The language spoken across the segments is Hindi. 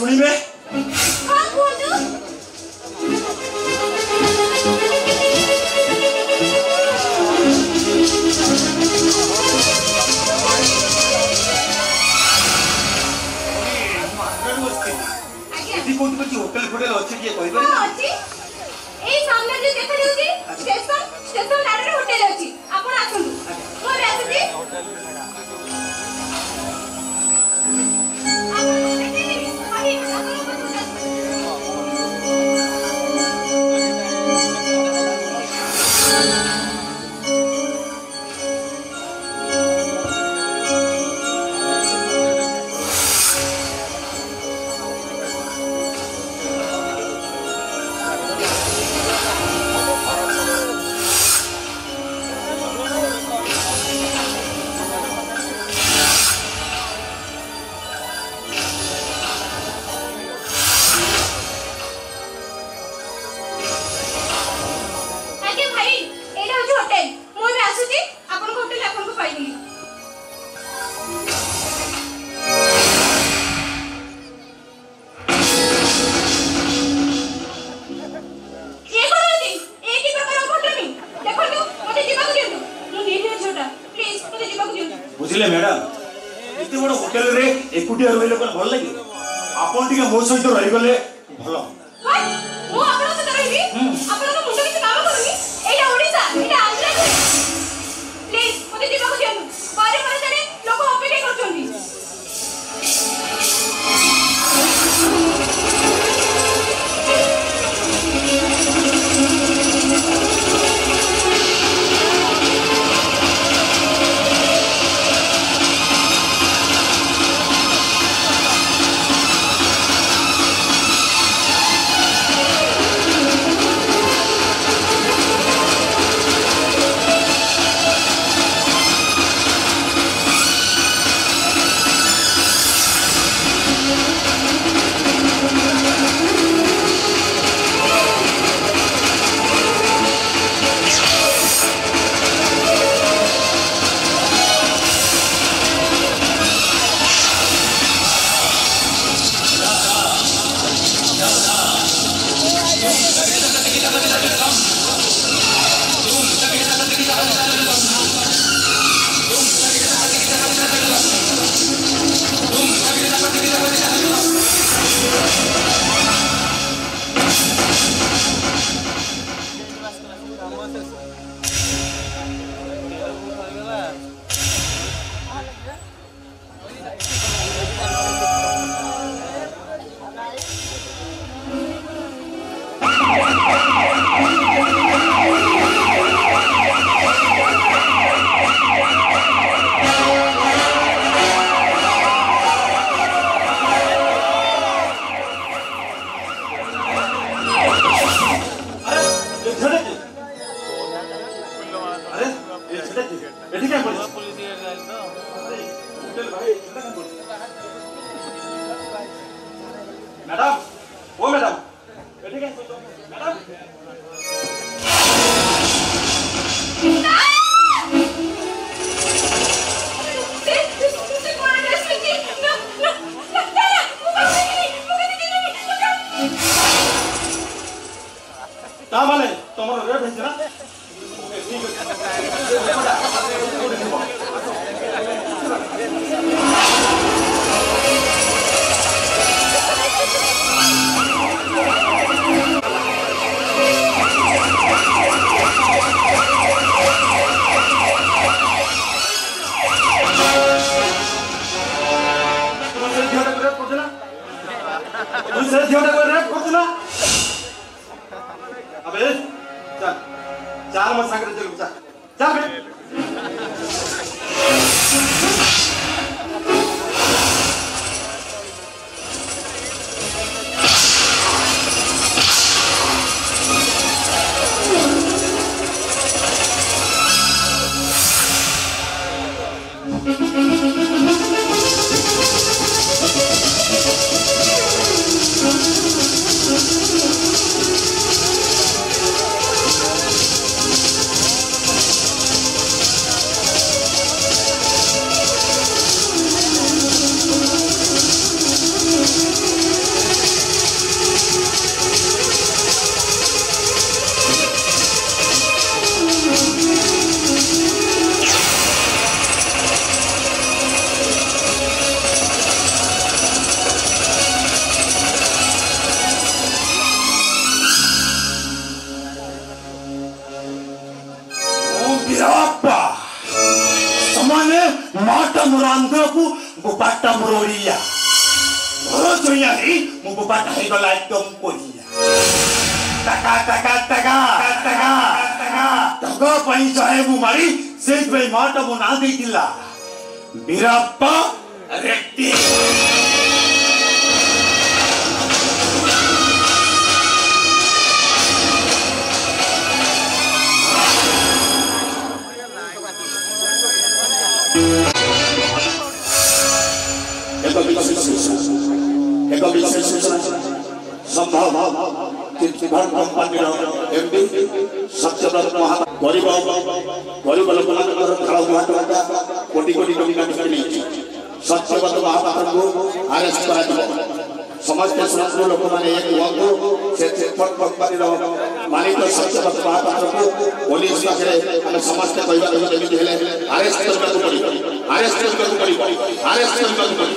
सुनिबे हां बोलू एठी कोन कोन होटल फोटल अछि के कहबे हां अछि ए सामने जे देखा जाउची स्टेशन लाडे होटल अछि आपण आछंतु मोर आछी होटल बुझिले मैडम इते बड़ होटल रे एकुटिया रहिले कोन भल लागि आपन टिके मो सहित रहि गले भलो हाय मो आपन सहित रहिबी आपन तो मुंडे किछ काम करूनी एटा ओडिसा एटा आंध्र प्लीज मते दिबा को दियनु बारे बारे जाने लोक अपेक्षा करछोंती मैडम ओ मैडम बैठे क्या मैडम ता माने तमरो रेट है ना ठीक अबे चल चार मत सांग चल चल चल बे गोड़टा मोर आंध्र को बुपाटा मोर ओडिया मोर जोया ही मु बुपाटा हे गला एकदम कोहिया टका टका टका टका टका टका पई जाए मु मारी से पे माटा मो ना देतिला बीराप्पा रेड्डी संभव कोटि कोटि सत्यव्रत महापात्र को अरेस्ट करा समस्त संपूर्ण लोक माने एक हुआ से मालिक सत्यव्रत महापात्र को पुलिस पाखे हम समस्त कहबा जेमिति हेले अरेस्ट करबा को पड़ी अरेस्ट करबा को पड़ी अरेस्ट करबा को पड़ी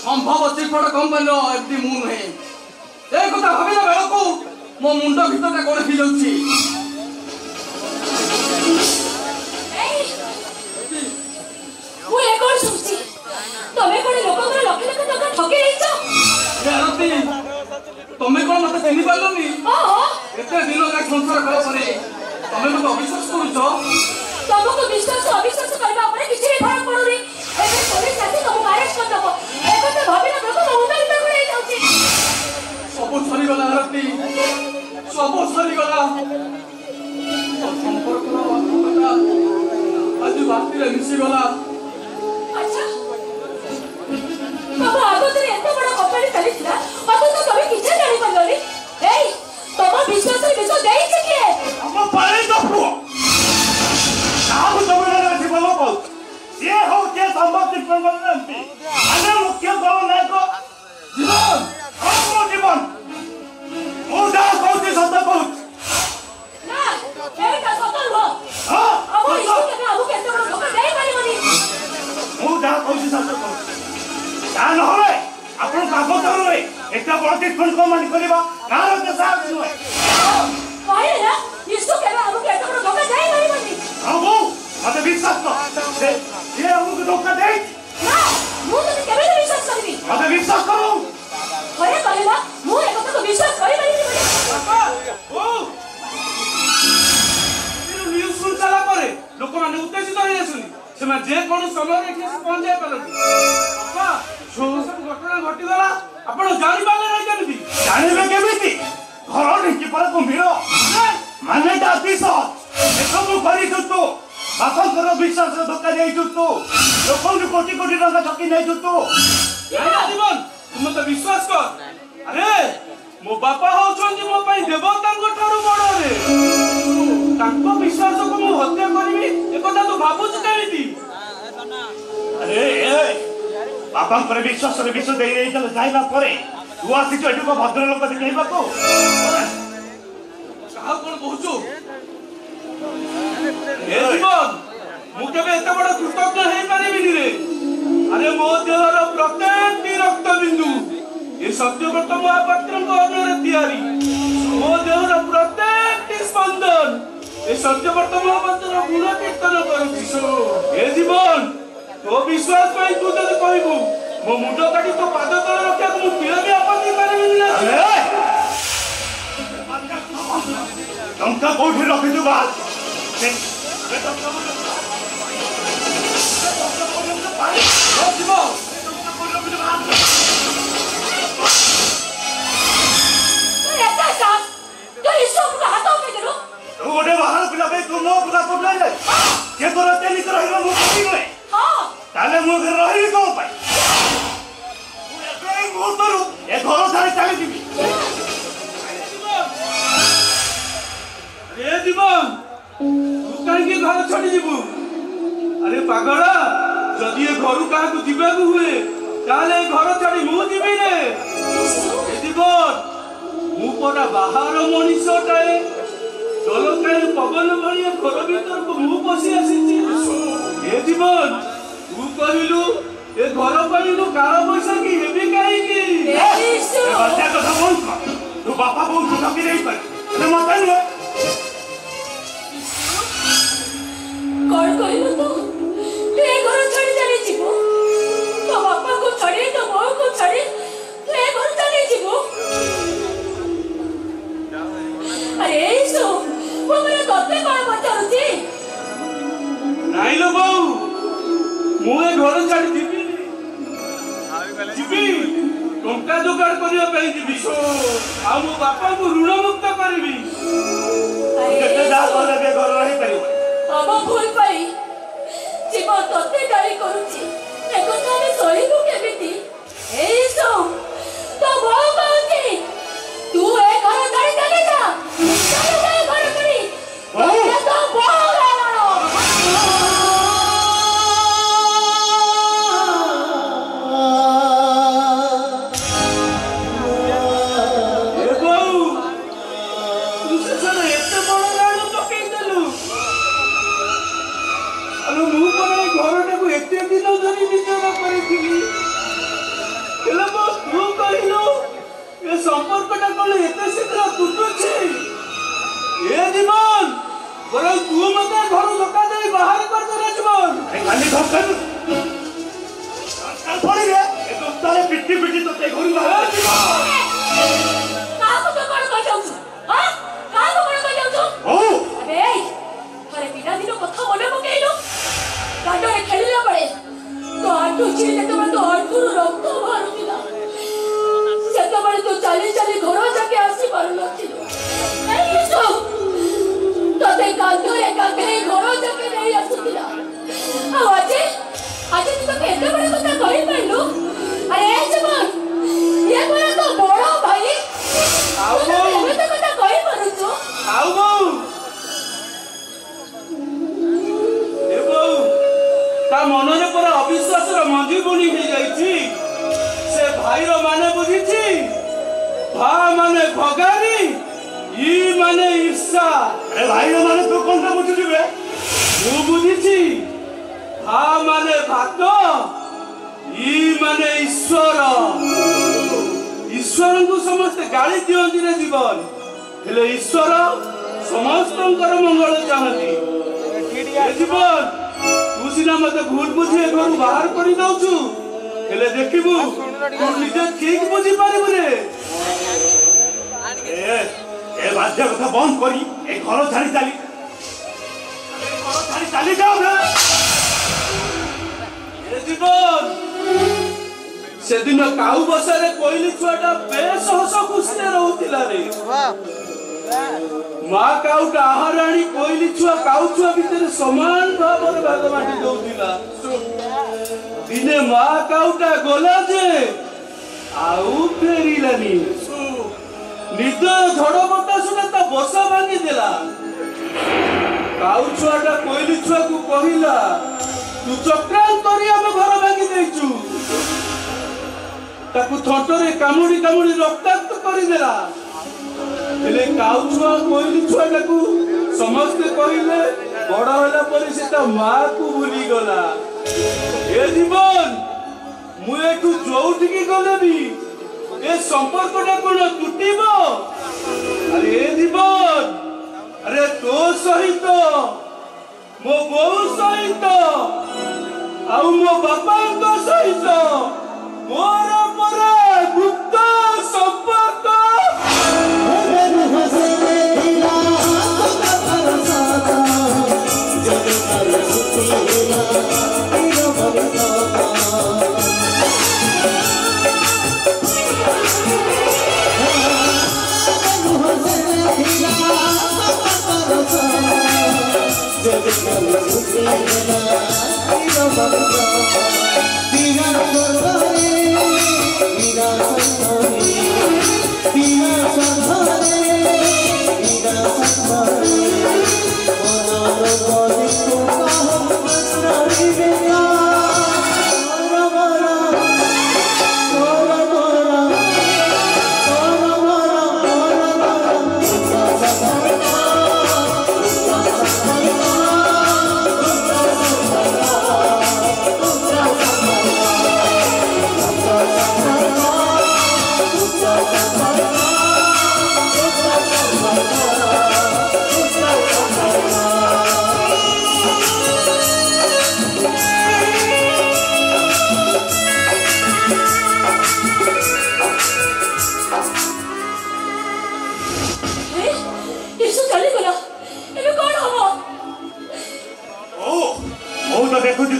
संभव चिटफंड कंपनी एफडी मु नहे ए कथा भाबिला बेला को मो मुंड भीतर कोन थी जाउची मु ए कोन सुची तमे कोन लोक को लख लख टका ठके रहिछ ए आरती तमे कोन मते चिनि पालनी हां एते दिन का संसार कला परे तमे मते अविश्वास करूछ तमको विश्वास अविश्वास करबा परे किछि भी फरक पड़ुनी एबे पुलिस आसी तुम अरेस्ट कर दबो ए कथा भाबिला बेला को मुंड भीतर कोन जाउची सब सरी गला आरती सब सरी गला संपर्क कथा आज बाती रे मिसी गला अच्छा बाबा आगो तरे एते बड़ा कंपनी चलितला अतो तो कभी किछ जानि पड़लनी एई तम विश्वास रे विश्वास देई छै के हम पारे दपु काम तमरा रे बोलो बोल ये हो के संभव चिटफंड एमपी अने मुख्य गव ना को जीवन हम जीवन ओदा कोती सत्ता बहुत ना एटा सतल हो हां अब इसको के आबू के एते बड़ा धोखा देई पारिबनी ओदा कोती सत्ता बहुत जान होवे आपण कागो करवे एटा बड़ चिटफंड को मान करबा कार के साथ नुए कहले ना इसको के आबू के एते बड़ा धोखा देई पारिबनी हां वो मते विश्वास कर ये हमको धोखा दे ना मु तो केबे विश्वास करबी मते विश्वास करो अरे कहला मु ए कथा को विश्वास करि पारिबनी ओ न्यूज़ सुन चला परे लोक माने उत्तेजित होई आसुनी सेमा जे कोन समय रे के पहुंच जाय पालती बाबा सब घटना घटी गला आपण जानि पाले नै केमिति जानिबे केमिति घर नहीं पर कुम्भीर माने दाती सो एकम करी तो बापा कर विश्वास रे धक्का देई तो लोकन कोटी कोटी टका ठकी नै तो जीवन तुम तो विश्वास कर अरे मो बापा होछन मो पई देवता को ठारू बड़ रे तांको विश्वास को मु हत्या करबी ए कथा तू भाबुछ केमिति अरे बापा पर विश्वास रे विश्वास देई रही चल जाइबा परे तू आसी जो एटको भद्र लोक देखैबा को कहा कोन कहूछु ए जीवन मु केबे एते बड़ कृतज्ञ हेई पारिबिनी रे अरे मो देहर प्रत्येक रक्त बिंदु ये सत्यव्रत महापात्र को अनुरे तैयारी मो देहर प्रत्येक स्पंदन ये सत्यव्रत महापात्र गुण कीर्तन करूछि ए जीवन तो विश्वास पाई तू जदि कहबू मो मुंड काटी तो पाद तले रखा मु पिया भी आपत्ति करबिनी ना अरे टंका कोठी रखि दु बात गोटे बाहर पिला पे तू मो पुरा तो ले जाय के तोरा तेली तो रहिलो मो कोठी रे हां ताले मो घर रहि को पाई ए मो तोरु ए घर सारे चली दिबी अरे जीवन तू काहे के घर छोड़ी जीवु अरे पागड़ा जदि ए घर का को दिबा को हुए ताले घर छोड़ी मु दिबी रे ए जीवन मु परा बाहर मनीषटाए जलकायु पवन भलिया घर भीतर को मु पसी आसीची ए जीवन तू कहलु ए घर पाइलु कार पैसा की हेबी काहे की यीशु बच्चा कथा बोल तू बापा बहुत ठकी नहीं पर अरे मत न कौन कहलु तो तू ए घर छाड़ी चली जीवो तो बापा को छाड़ी तो मां को छाड़ी तू ए घर चली जीवो अरे सो वो मेरे तोते कौन पचारुची नहीं लो बाऊ मु ए घर छाड़ी जीवी जीवी टंका जोगाड़ करिया पे जीवी सो आ मो बापा को ऋण मुक्त करबी केते जा करे के घर रही परिबो अब भूल पाई जीवन तोते गाली करूची ए କଥା में सहीबु केमिति ए सो तो भाव कहती तू ए घर छाड़ी चले जा घर छाड़ी तो भाव संपर्कटा कले एते शीघ्र टूटुछि ए जीवन बरं तू मते घर धक्का दे बाहर कर दे जीवन खाली धक्का पड़ी रे ए तो तारे पिट्टी पिट्टी तो ते घर बाहर का को कोन को जाऊ हां का को कोन को जाऊ ओ अबे अरे बिना दिनो कथा मने पकेइलो गाडो रे खेलिला पड़े तो आटू छिले तो आटू रक्त बाहरुला सेतबळे तो चाली चाली घर जाके आसी पारु नथिलो ए सो तते कांधरे कांधे घर जाके नहीं आसुतिला आज तू तो केते बड़े कथा कहि पाइलु अरे जीवन ये बड़ा तो बड़ा भाई आओ ये तो कथा कहि पारुछु आओ बऊ ए बऊ ता मनरे पर अविश्वास रो मंजी बुनी हे जाईची से भाई रो माने बुझीची भा माने भगानी ई माने ईर्षा अरे भाई रो माने तू कोन ता बुझी बे तू बुझीची भा माने भात ई माने ईश्वर ईश्वर को समस्त गाली दियंती रे जीवन हेले ईश्वर समस्तंकर मंगल चाहती ए जीवन तू सिना मते भूल बुझे घर बाहर करी दउछु हेले देखिबू तू निजे ठीक बुझी पारिबू रे ए बाध्य कथा बंद करी ए घर छाड़ी चाली जाओ रे ए जीवन सेदिन काऊ बसारे कोइली छुआटा बेस हस खुशी रे रहउतिला रे मां काऊटा आहाराणी कोइली छुआ काऊ छुआ भितर समान भावर भाग बाटी दउतिला दिने मां काऊटा गोला जे आउ फेरिलानी निद झड़ बतासुना ता बसा भांगी देला काऊ छुआटा कोइली छुआ को कहिला तू चक्रांत करी हम घर भांगी देइछु ताकू थोटरे कामुडी कामुडी रक्ताक्त करी देला हेले काऊ छुआ कोइली छुआटाकू समस्त कहिले बड़ होला परि से ता मां को भूली गला ए जीवन मु एठू जोउठी की गलेबी ए संपर्कटा कोन टूटिबो अरे ए जीवन अरे तो सहित मो बहु सहित आउ मो बापा को सहित मोर पर गुप्त संपर्क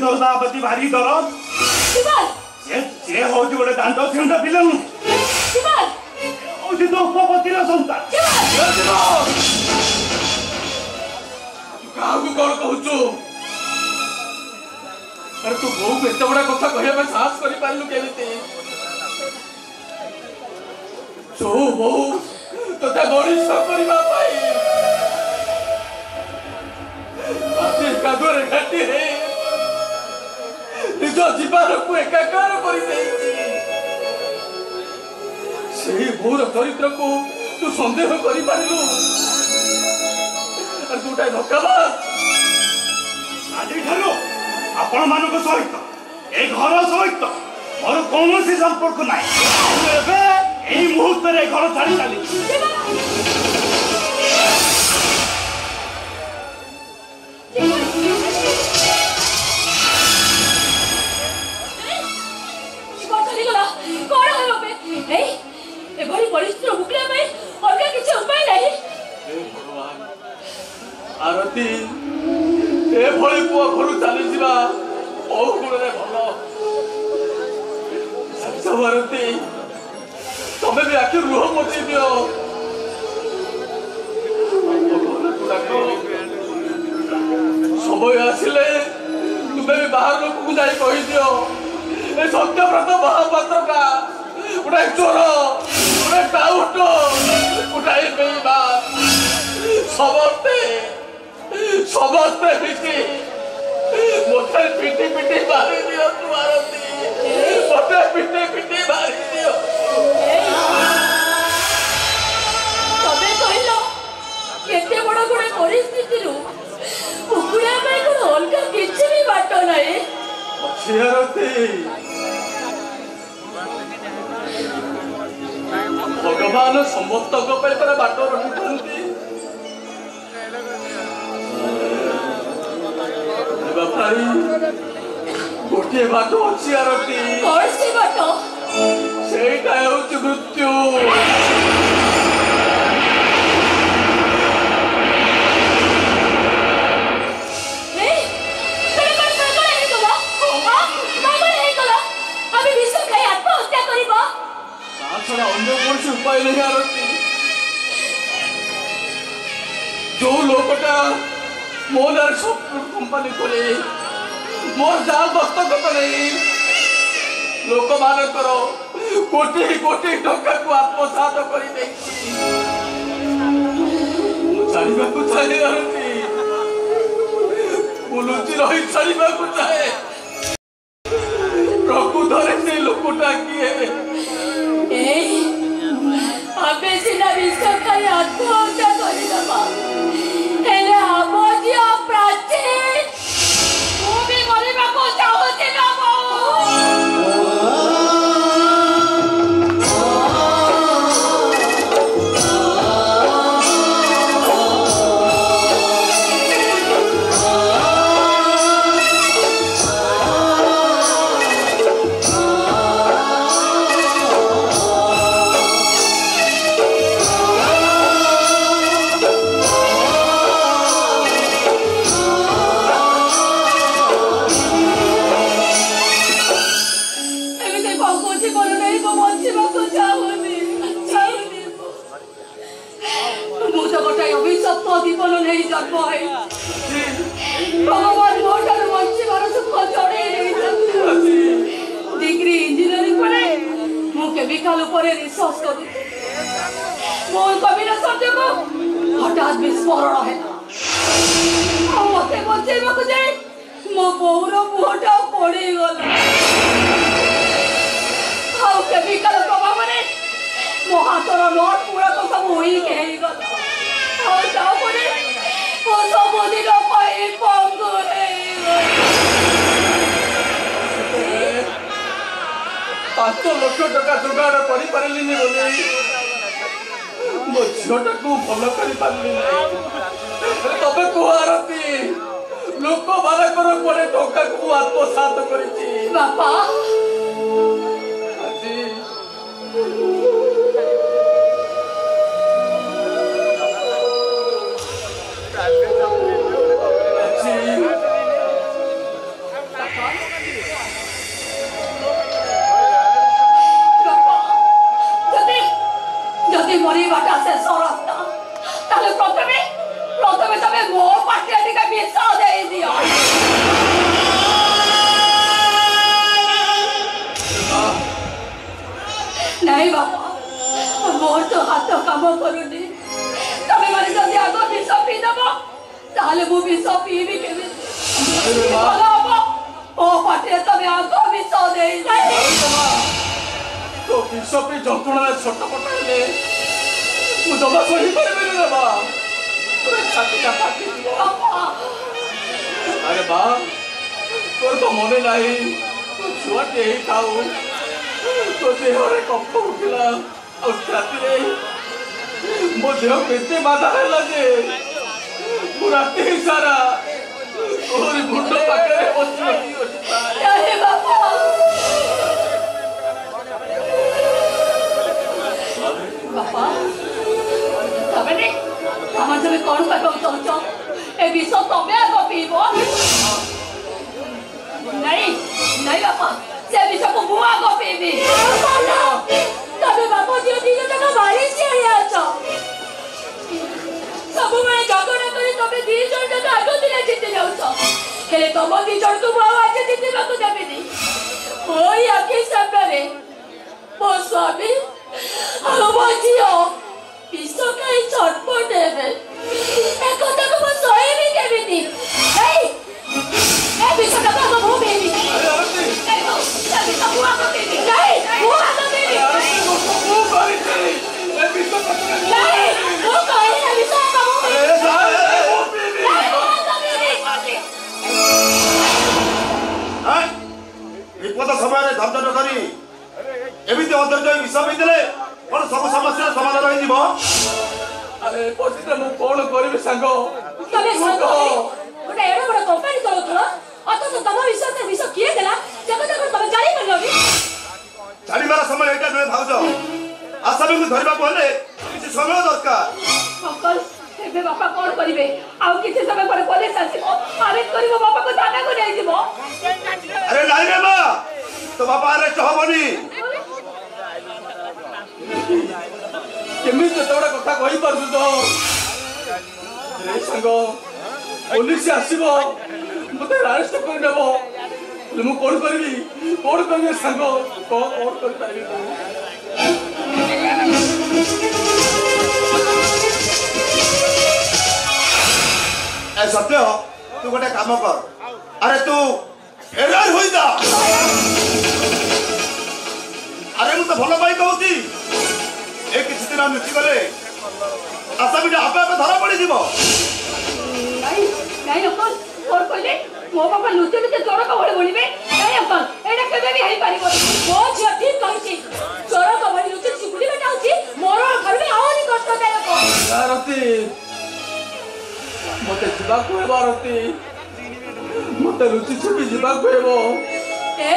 दरदापति भारी दरद से होती गोटे दांत छेंडा पिला होती तो उपपति संतान क्या कौन कहु अरे तू बहु को एत बड़ा कथा कहवा साहस कर पारू केमिति जो बहु तथा बरिष्ठ करने कादुरे घाटी निज जीवन को एकाकार कर भूर चरित्र को तू सन्देह कर गोटे धक्काबाज आज आपण मान सहित ए घर सहित मोर कौन संपर्क ना मुहूर्त घर छाड़ी चली आरती ए भली पुआ घर चली जा गुणे भल भारती तमें भी आखिर रुह मोची दियो समय आसिले तुम्हें भी बाहर लोक को जाई कही दियो ए सत्यव्रत महापात्र का उठाई चोर उठाई टाउट उठाई बेईमान समस्ते समस्ते मिशी मत पिटी पिटी मारी दियो भारती मत पिटी पिटी मारी दियो तबे कहलो केते बड़ गुणे परिस्थिति रु उकुड़ा में कोन अलगा किछि भी बाट नाही भारती भगवान समस्त को पर बाट रखुछंती भाई गोटे बाट अच्छी आरती कौन सी बाट सेटा होची मृत्यु छड़ा अन्य कौन उपाय नहीं आरती जो लोकटा मो नार सॉफ्टवेयर कंपनी खोले मोर जाल दस्तखत नहीं लोक मानकर कोटी कोटी टंका को आत्मसात कर जाना को चाहे आरती बुलुची रही छाड़ा को चाहे प्रकृतरे से लोकटा किए आमे सिना विश्व खाई आत्महत्या करदबा हेले हम जिया प्राची तू भी मरिबा को चाहते ना जीवन नहीं जन्म है भगवान मोटर बच्चे बार सुख चढ़े डिग्री इंजीनियरिंग पढ़े मु केमिकल ऊपर रिसर्च करू मोर कविता शब्द को हठात विस्फोरण है मते बचेबा को जाए मो बोर मुहटा पड़ी गला हाउ केमिकल प्रभाव रे मो हाथर नट पूरा तो सब होई के गला तापरे ओ सबदिन पाई पंगुरे 5 लाख टका जुगाड़ करि पारिलिनी बोली मो झियोटा को भल करि पारली नै तबे को आरती लोक मानकर कोरे टका को आत्मसात करिछि बापा आजी ताले वो विष पीबी केबे भला हो ओ पाटे तमे आगो विष दे तो विष पे जंतुणा छटपट हेले मु जमा सही करबे रे बा पूरा छाती का फाटी दियो अरे बा तोर तो मने नाही तो छुआटे ही खाऊ तो देहरे कप उठला और राती रे मो देह केते बाधा हैला जे पूरा ते सारा और मुंडो पाके बसि अरे बाबा बाबा तबने हम जब कौन करबो तो ए विष तबे आगो पीबो नहीं नहीं बाबा से विष को मुआ आगो पीबी तबे बाबा दियो दियो तक मारी से आछो सब मैं झगड़ा करे तबे दी जण तक आगो दिले जिते जाउछो हेले तम दी जण को मुआ आज जिते बाको देबेनी ओई आके सबरे मो स्वामी हम जियो विष काई छटपट हेबे एक कथा को सहे भी केबिनी ए विष का को मो बेबी ए तो तबे तो मुआ को बेबी नहीं मुआ को बेबी मु करी ए विष का नहीं वो कहे ना विष का मो बेबी हां विपद समय रे धमधम करी एमिति अंतर्जय विष पीदेले कोन सब समस्या समाधान होई दिबो अरे पछिते मु कोन करबे संग तबे संग ओटा एडो बड़ कंपनी चलौथलो अत तो तम विषय से विषय किए देला जगत को तम जानि परलोनी जानि मारा समय एटा न भाउजो आसामी को धरबा कोले किछि समय दरकार अंकल एबे बापा कोन करिवे आउ किछि समय पर पुलिस आसीबो अरेस्ट करिवो बापा को थाना को नै दिबो अरे नाही रे मां तो बापा अरेस्ट होबनी केमिति तोड़ा कथा कहि परछु तो रे संग पुलिस आसीबो मते अरेस्ट कर देबो मु कोन करबी संग कोन कर पाइबी ए सत्य तू गोटे काम कर अरे तू एरार होई जा अरे मु तो भलो पाई कहूती ए किछि दिन नुची गले आसामी आपे आपे धरा पड़ी जीवो नहीं नहीं अंकल और कहले मो बापा लुचे लुचे चोर का बोले बोलिबे नहीं अंकल एडा केबे भी हई पारिबो मो झियो ठीक कहिछि चोर का बोली लुचे चिपुडी बेटा होछि मोर घर में आउनी कष्टदायक आरती मते जिबा को हेबो आरती मते रुचि छुपी जिबा को हेबो ए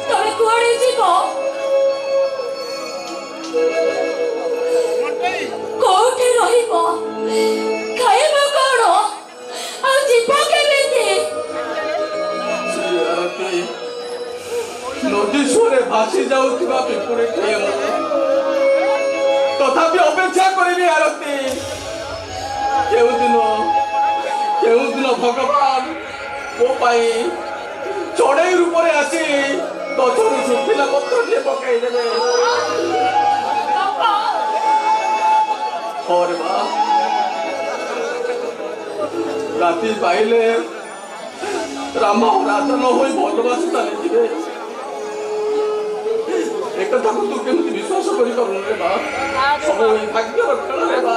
तोरे कोडे जीवो कोठे रहिबो खाइबो कोन आ जीवो केमिति आरती नदी सोरे भासी जाउतिबा पिपुरे खेय तथापि अपेक्षा करिबी आरती केउ दिन भगवान ओ पाई चढ़ई रूप में आसी गचर सुखिला पत्र टे पकई देबे और राति पाइले राम राजन होई भगवान चली जिवे एक कथा को तू केमति विश्वास करि करू रे बा सब भाग्य खेल रे बा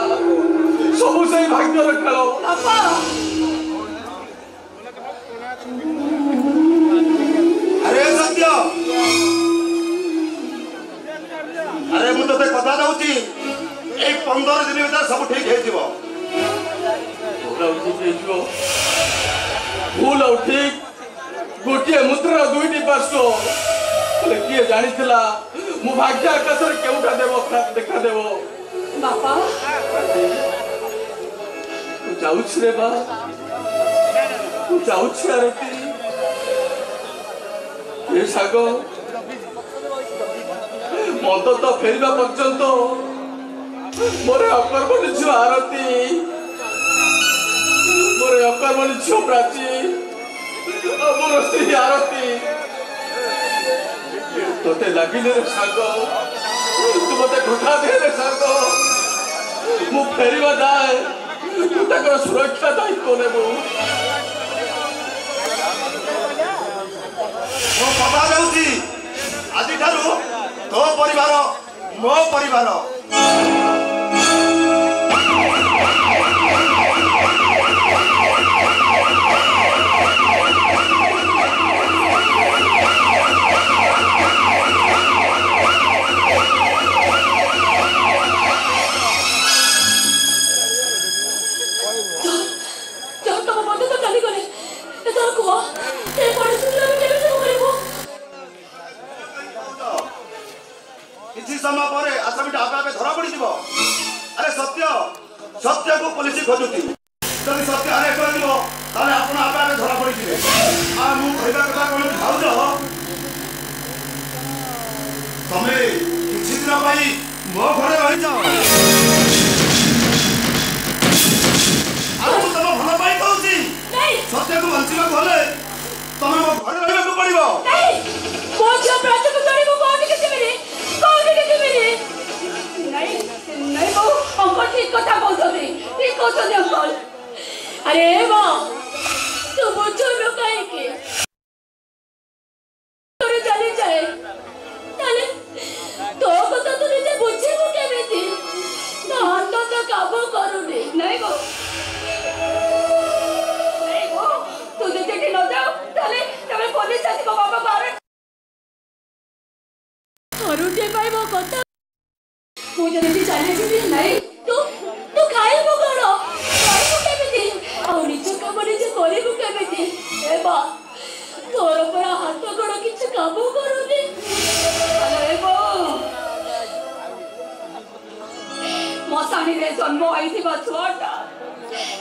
सब से भाग्य खेल बाबा अरे सत्य अरे मु तते कथा दउची ए 15 दिन भीतर सब ठीक हे जीवो भूल और ठीक गोटे मुद्रा दुईटी पार्श्व किए जानी मु भाग्य आकाश केउटा देव देखा देव बापा जाऊछ रे बा जाऊछ आरती ये सागो मत तो फेरवा पर्यंत मोरे अकर्मणी झियो आरती मोरे अकर्मणी झियो प्राची मोर स्त्री आरती तोते लगिले रे सागो तू मते ढोका दे रे सागो मु फेरवा जाए सुरक्षा दायित्व नेब आज तो परिवार मो परिवार समय पर आसामी आपे धरा पड़ अरे सत्य सत्य को पुलिस खोजुती जब सत्य अरेस्ट कर आपे धरा पड़े मुझे कथा कौन भाज तमें किसी दिन मो घरे रही तुम भल पाई कहूँ सत्य को बंचा गले तुम मो घरे रहा पड़ो अरे माँ तू बुझो लो कहीं के तोरे चली जाए ताले तो कथा तू निजे बुझे को केमिति ना तो काबू करूनी नहीं गो तू निजे के न जाओ ताले तमे पुलिस आसी को बाबा बारे करूटे भाई वो कथा मुझे निजे चले जी नहीं तू तू खाए वो करो निज कम निजे करू केमिति ए बा तोर पर हाथ गोड़ किछ काबू करूनी अरे बो मसाणी रे जन्म आइथिबा छुआटा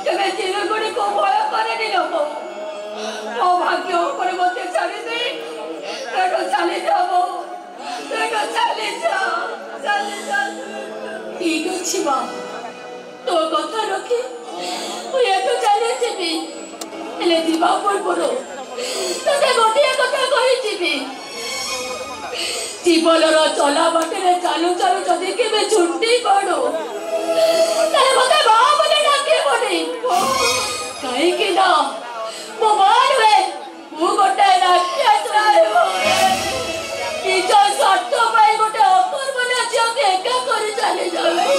तबे जेल गोड़े को भय करेनी लोक ओ भाग्य ऊपर मते छाड़ी दे तेरो चले जाबो तेरो चले जा ठीक अछि बा तो कथा रखी मुझे तो चले जीवी हेले जीवा पूर्व तते गोटे कथा कही जीवी जीवन चला बाटे चालू चालू जदि केबे छुट्टी पड़ो ताले मते बाप ने डाके बने काहे के ना मोबाइल रे वो गोटे राखिया चलाए निज स्वार्थ पाई गोटे अपर बना झियो के एका करी चले जावे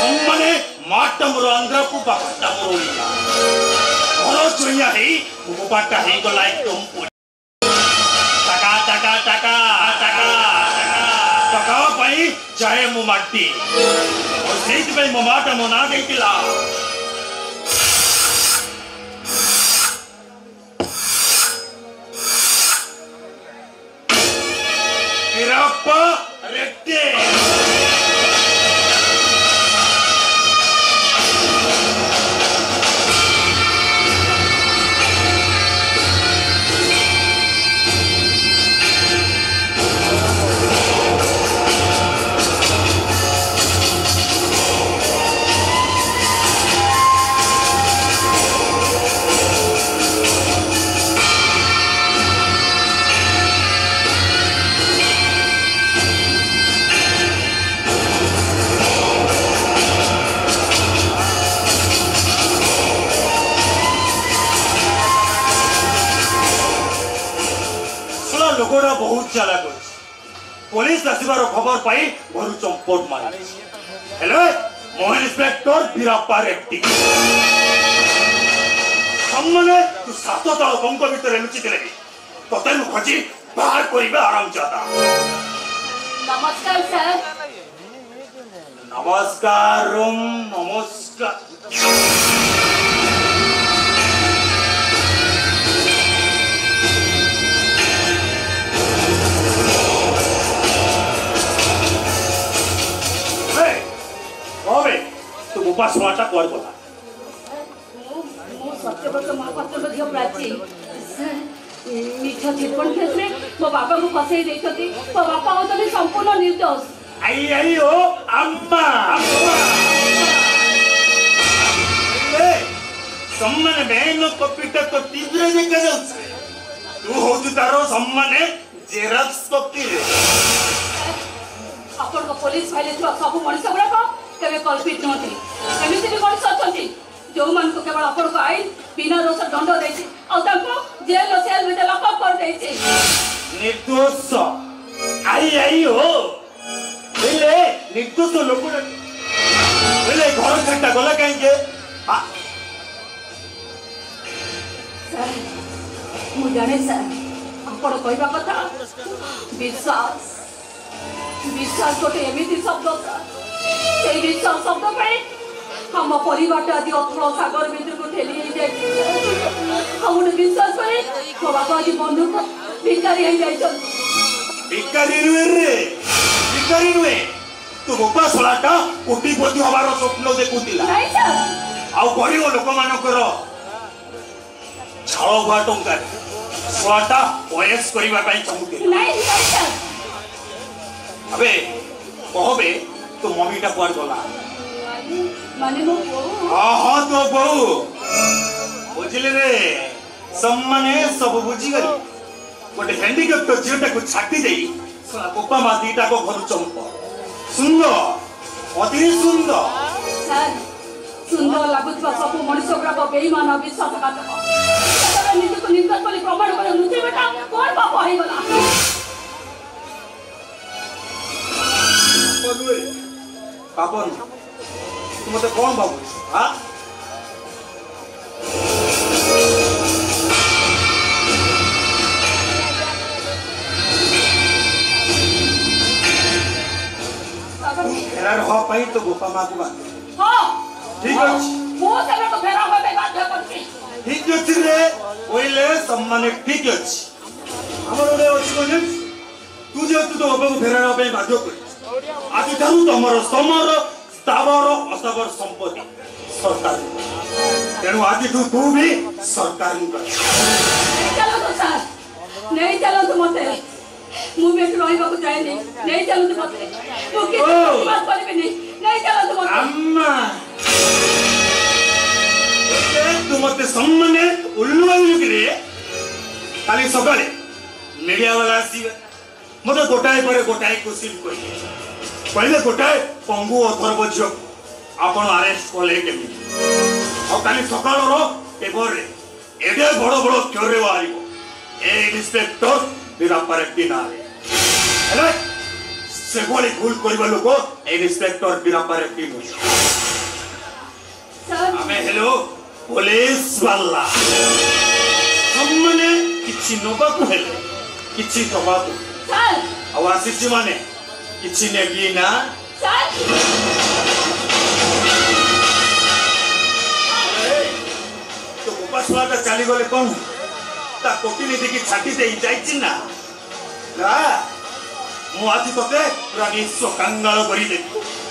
सम्माने माटमरो आंध्र को बाटामरो और चुनिया है वो बाटा है को लाइक तुम टका टका टका टका टका भाई चाहे मु माटी और सीट पे मु माटा मोना गई किला Irappa Rette लोगोरा बहुत चालाक पुलिस आसबार खबर पाई घर चंपट मारे हेलो मोहन इंस्पेक्टर बीराप्पा रेड्डी सम्माने तू सात तल बंक भितर लुचि थे तते खोजी बाहर करिबे आराम चाहता नमस्कार सर नमस्कार नमस्कार तू उपास वाटा कौन बोला मो सत्यव्रत महापात्र मध्ये प्राची सर मिठा चिटपण केस रे मो बाबा को फसई देछथि मो बाबा होतनि संपूर्ण निर्दोष आई आई ओ अम्मा ए सम्मान बेनो कपिटा तो तीव्र देखा जाउछ तू होतु तारो सम्माने जेरक्स कॉपी रे अपन को पुलिस फाइल थवा सब मଣିଷ गुडा केवे कल्पित नथि एमिति भी मଣିଷ अछथि जो मान को केवल अपन को आइन बिना दोष दंड देछि और ताको जेल सेल में लॉक अप कर देछि निर्दोष आई आई हो ले निर्दोष लोक ले घर छटा गला काहे के सर मु जाने सर अपन कहबा कथा विश्वास विश्वास गोटे एमिति शब्द से विश्वास शब्द पे हम परिवार आदि अथल सागर भीतर को ठेली हम विश्वास करे मो बाबा आज बंधुक भिकारी भिकारी नुहे तू गोपा सलाटा कोटिपति हबार स्वप्न देखुतिला नहीं सर आउ गरीब लोक मानकर छाळ भा टंका सलाटा ओएस करिवा पई चाहुते नहीं सर अबे कहबे तो मम्मीटा कुआर गला माने मो हां तो बहु बुझिले रे सम्माने सब बुझी गली गोटे हैंडीकैप तो जीवटा को छाटी देई सला कोपा मा दीटा को घर चंप सुंदर अति सुंदर सर सुंदर लागुतबा सब मनुष्य गुडा बेईमान विश्वासघातक तबे निजको निर्दोष बोली प्रमाण कर लुचे बेटा कोन पाप होई गला बोलुए पापन तुम मते कौन बाबू हां फेरा रहा पाई तो गोपा मां को बात हां ठीक अछि मो सब को फेरा होबे बाध्य करछि ठीक अछि रे ओइले सम्मान ठीक अछि हमर ओले अछि कोन तू जे तू तो बाबा को फेरा रहा पाई बाध्य कर आज ठारू तमर समर स्थावर अस्थावर संपत्ति सरकार तेणु आज तू भी सरकार चलो तो सर नहीं चलो तो मते मु बेट रहिबा को जाय नहीं चलो तो मते तू के बात करबे नहीं चलो तो मते अम्मा तू मते सम्माने उल्लू रे काली सकाळे मीडिया वाला आसीबे मते गोटाए पर गोटाए क्वेश्चन पहले गोटाए पंगु अथर्व झियो आपण अरेस्ट कले केमी आ काली सकाळ रो पेपर रे एडे बड़ बड़ अक्षर रे बाहरिबो ए इंस्पेक्टर बीराप्पा रेड्डी ना रे हेले से भली भूल करबा लोक ए इंस्पेक्टर बिरापा रेड्डी नु सर आमे हेलो पुलिस वाला हमने किछि नबा को हेले किछि दबा को सर आवासिस माने किछि नेबी ना सर तो गोपाल वाला चली गले कोन ता कोकिनी देखि छाटी देई जाइछि ना ना मु आज तोते पूरा निस्व कंगाल करी दे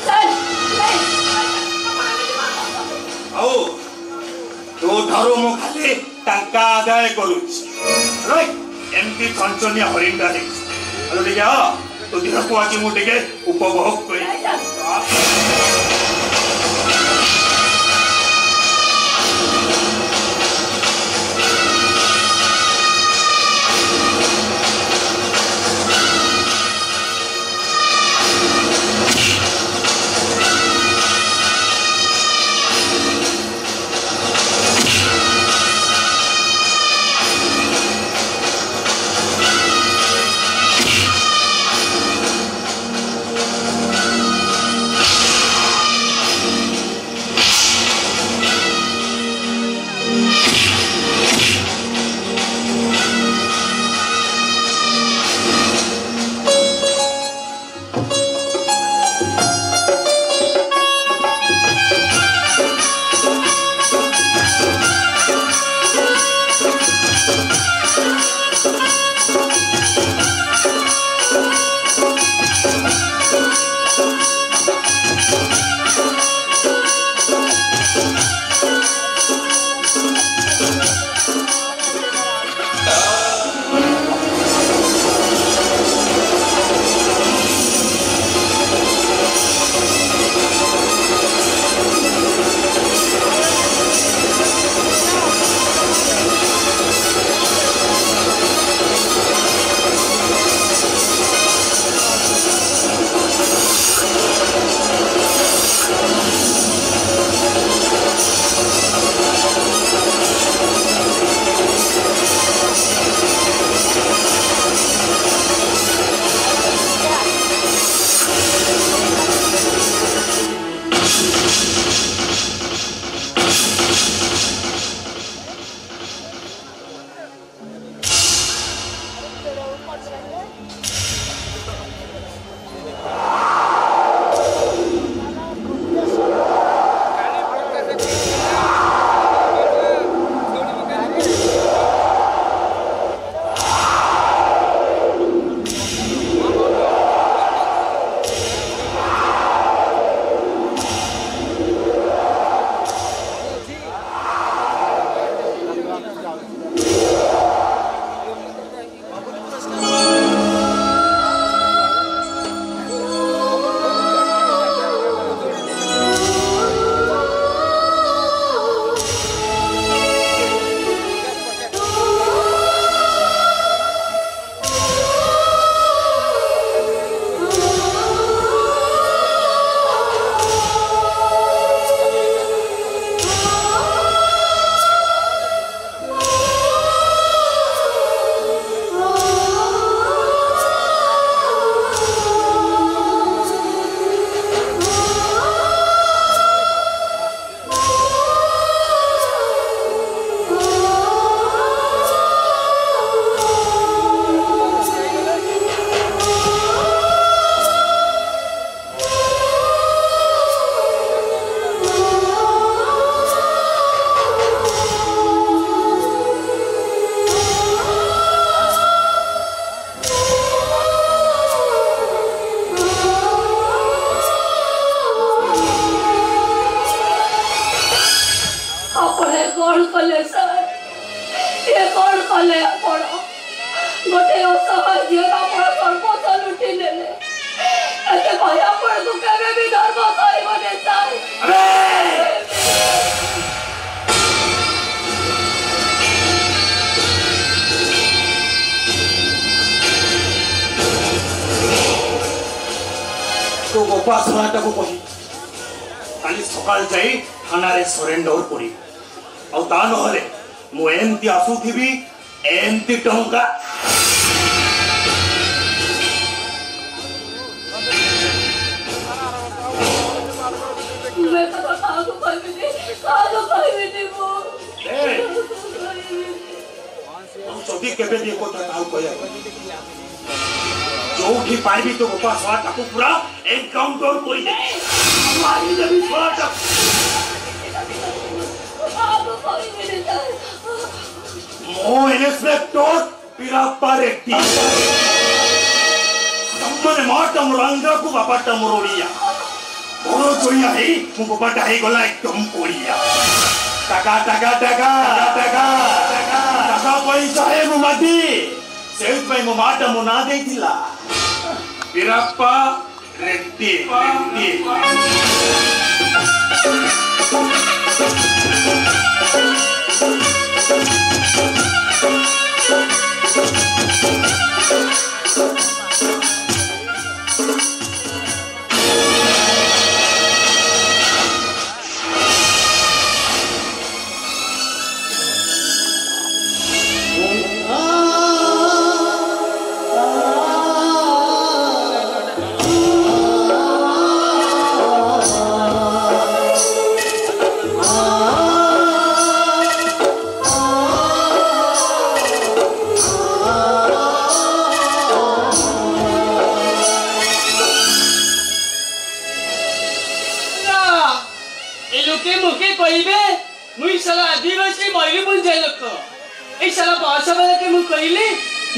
सर आओ तो धारो मु खाली टंका आदाय करूछि राइट एमपी कंचनिया हरिंदा दे हेलो देखा तो देह को आज मु देखे उपभोग करी गोटे असहाय झील आपण सर्वस्व लुटि नेले एते भया पर को केबे भी धर्म सहिबने सार तो गोपासनाटा को कही काली सकाल जाई थाना रे सरेंडर करी और ता नहले मु एमती आसुथिबी एमती टंका କାହାକୁ କହିବିନି ମୁଁ ଯଦି କେବେ ବି କଥା କାହାକୁ କହିବା ଯୋଉଠି ପାଇବି ତ ଗୋପା ଶଳାଟାକୁ ପୁରା ଏନକାଉଣ୍ଟର କରିଦେ ମାରିଦେବି ଶଳାଟାକୁ କାହାକୁ କହିବିନି ମୋ ଇନ୍ସପେକ୍ଟର ପିରାପ୍ପା ରେଡ୍ଡି ତମମାନେ ମାଟା ମୋର ଆନ୍ଧ୍ରାକୁ ବାପାଟା ମୋର ଓଡ଼ିଆ ବଡ଼ ଚୋରିଆ ହେଇ ମୋ ବାପାଟା ହେଇଗଲା ଏକଦମ କୋଡ଼ିଆ টাকা টাকা টাকা টাকা টাকা পয়সା ହେ ମୋ ମାଟି ସେଇଥିପାଇଁ ମୋ ମାଟା ମୋ ନାଁ ଦେଇଥିଲା ବୀରାପ୍ପା ରେଡ୍ଡି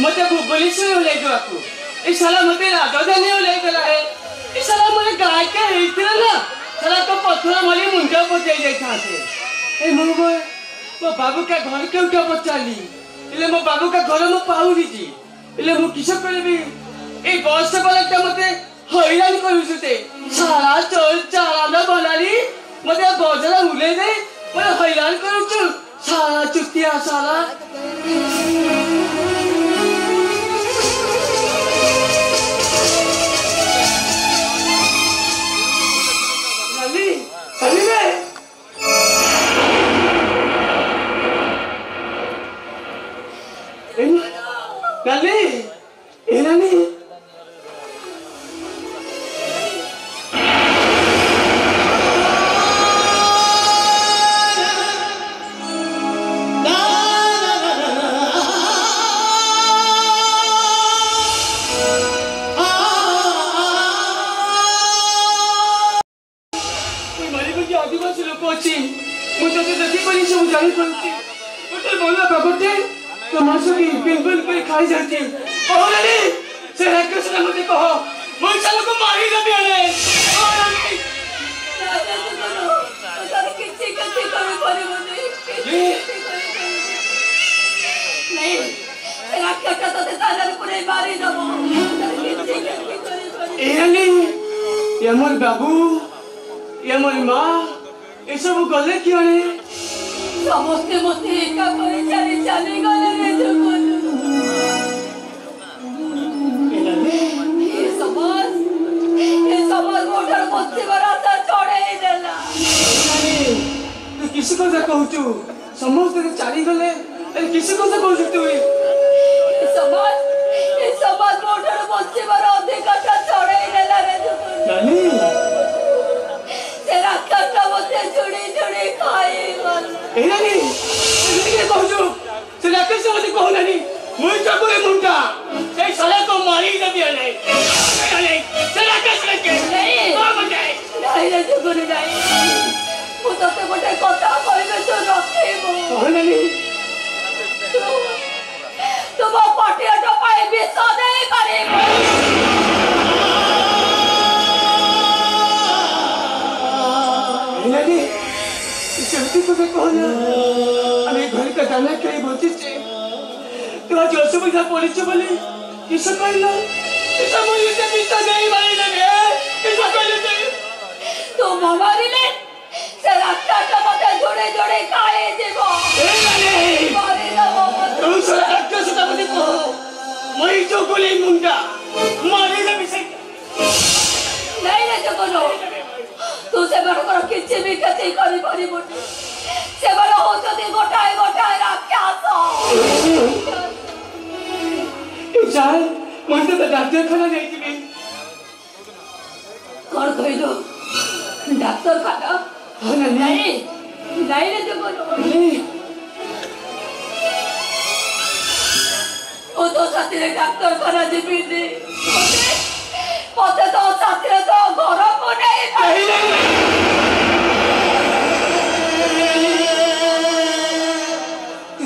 मते भुवनेश्वर ओले जाकू ए साला मते राजधानी ओले गला है ए साला मोरे गाय के हेतिला ना साला तो पत्थर मारी मुंडा पचे जाई थासे ए मो बाबू का घर के उठा पचाली इले मो बाबू का घर मो पाउरी जी इले मो किस करबी ए बस से वाला के मते हैरान करूसते साला चोर चाला ना बनाली मते बजला उले दे मते हैरान करूछु साला चुतिया साला आदिवासी लोक अच्छी मुझे देखी पानी सब जानी पड़ती मुझे बोला बाबूटे तो मासो की बिल्कुल पे खाई जाती ओ लली से राक्षस ने मुझे कहो मुझे सालों को मारी ना दिया ओ लली तारे किसी करे पड़े मुझे नहीं राक्षस का तो तारे पूरे मारी ना वो ए लली ये मोर बाबू ये मोर माँ ये सब गले क्यों है समझते मते एका करे चले गले रे जगन ये समाज मोटर पत्ते बराता छोड़े ही देला तू किसी को जा कहूचू समझते चली गले अरे किसी को जा कहूचू तू ये समाज मोटर पत्ते बराते कटा छोड़े ही देला रे जगन नानी तेरा कटा मते जुड़ी खाए गल ए नानी ये कहूचू से राक्षस मते कहो नानी मुई तो कोई मुंडा से साला को मारी ना दिया नहीं से राक्षस लगे नहीं नहीं रे जगन नहीं वो तो ते गोटे कथा कहबे तो रखेबो कहो नानी तुम पाटिया तो पाए बेसा नहीं करेबो नानी जल्दी को कहो ना अरे घर का दाना कहीं बोलती छे तो आज असुविधा पड़ी छे बोले किस कहला किस बोली से पिता नहीं मारी लगे किस कहले थे तो हमारी ले से रास्ता का मते जोड़े खाए जेबो ए नानी मारे ना बाबा तू सारा राक्षस का मत कहो मई जो बोले मुंडा मारे ना बिसे नहीं रे जगनो तू से बड़ कर किछि भी कति करी पड़ी मोटी से बड़ हो जदी गोटाए राक्षस जान मुझे तो डॉक्टर खाना जाई थी कौन कहलो डॉक्टर खाना हाँ नानी नहीं नहीं रे जगन ओ तो साथी रे डॉक्टर खाना जीवी दी मते तो साथी रे तो घर को नहीं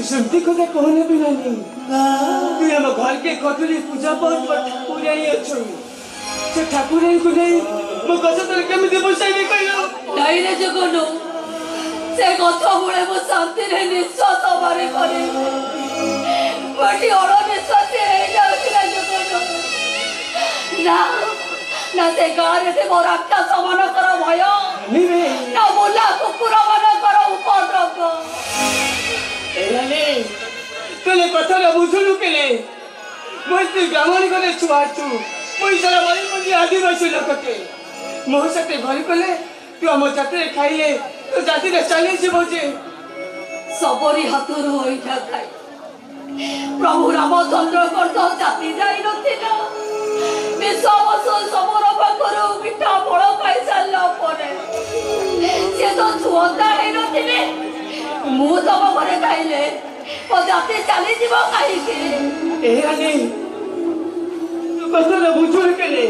सेमती कथा कहने भी नानी तू हम घर के कटुली पूजा पाठ ठाकुर अच्छे से ठाकुर को नहीं मो गछ तले केमिति बसाइबे कहलो नहीं रे जगन से गछ मुळे मो शांति रे निश्वास मारे करे बड़ी और निश्वास रे जाउछि रे जगन ना ना से गारे से मोर आख्या समान कर भय नहीं रे ना बोला कुकुर मन कर उपद्रव एलाले तले कथा न बुझलु केले मोती ग्रामणी करे छुआचु मोई सारा बड़ी मंदी आदिवासी लोकते मोह सते घर कले तू हम जाते खाइले तो जाति रे चले जीवो जे सबरी हाथर होई जाय प्रभु रामचंद्र कर तो जाति जाई नथिला विश्वास समर पाखरो मिठा फल खाई सारला परे से तो छुंदा हे नथिले मु तब घरे खाइले ओ जाति चली जीवो काई के एलाले तू कथा न बुझल केले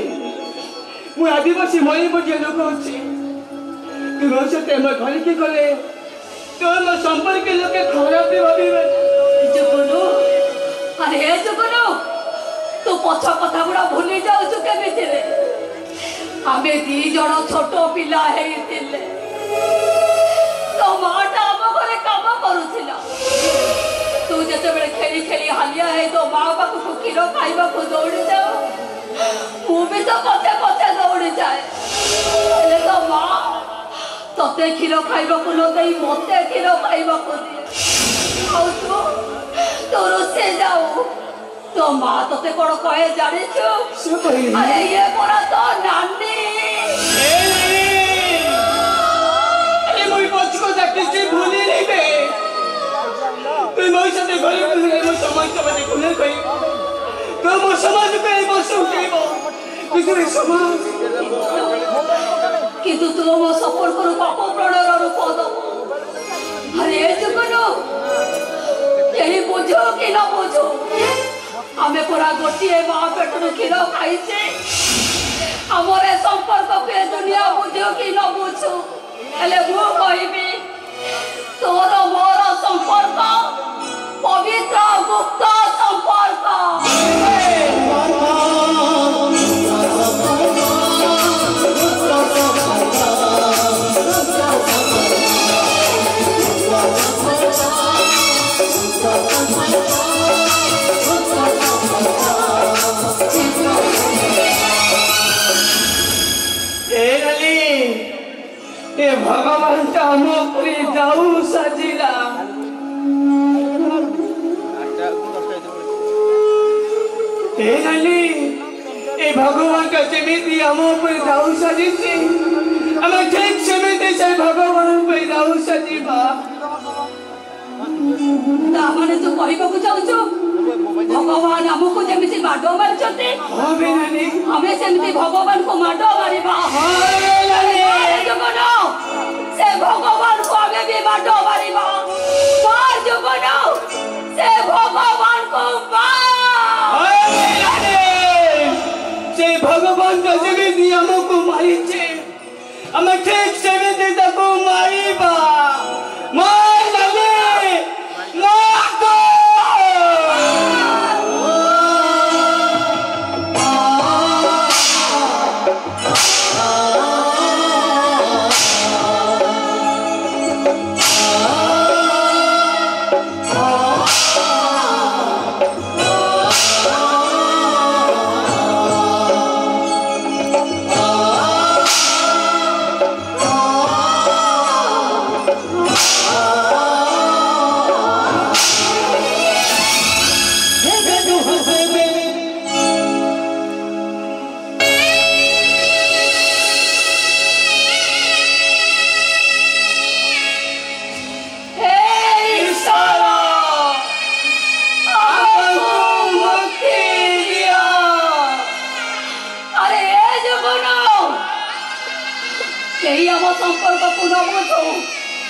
मु आदिवासी मई बजे लोक अछि तू रोजते म घर के गले तो म संपर्क लोके खराब भाबीबे जगनो अरे जगनो तू पछ कथा गुड़ा भूली जाउछु केमिति रे आमे दी जण छोट पिला हेइतिले तो माटा हम घरे काम करूथिला तू जते बेले खेली खेली हालिया है तो मां बापू को किलो खाइबा को दौड़ी जाओ तू भी तो कथे कथे दौड़ी जाए ले तो मां तते किलो खाइबा को न देई मते किलो खाइबा को दे आउ तू रोसे जाओ तो मां तते कोन कहे जाने छु से पहिले अरे ये मोरा तो नानी ए मोई पछको जाके से भूली नहीं बे तू मोई साथे घरे घरे मो समाज के बने कोने कई तो मो समाज के बसु केबो कितरे समाज किंतु तू मो सफल करू पाप प्रणर रूप दो अरे जगनो यही बुझो कि न बुझो हमें पूरा गोटिए माँ पेटू क्षीर खाई आमर संपर्क के दुनिया बुझो कि न बुझो हेले मु कहबी तोर मोर संपर्क पवित्र गुप्त संपर्क ए भगवान का नौकरी जाऊ सजिला ए नली ए भगवान का सेमिति हम ऊपर जाऊ सजिची हम ठीक सेमिति से भगवान ऊपर जाऊ सजीबा तामाने तो कहबा को चाहू भगवान हमको जेमिति माडो मारचते हां बे नली हमें सेमिति भगवान को माडो मारिबा हां बे नली जगनो से भगवान को हमें भी माडो मारिबा मार जगनो से भगवान को मार हां बे नली से भगवान का सेमिति हमको मारी छे हम ठीक सेमिति तको मारिबा मार नली मार दो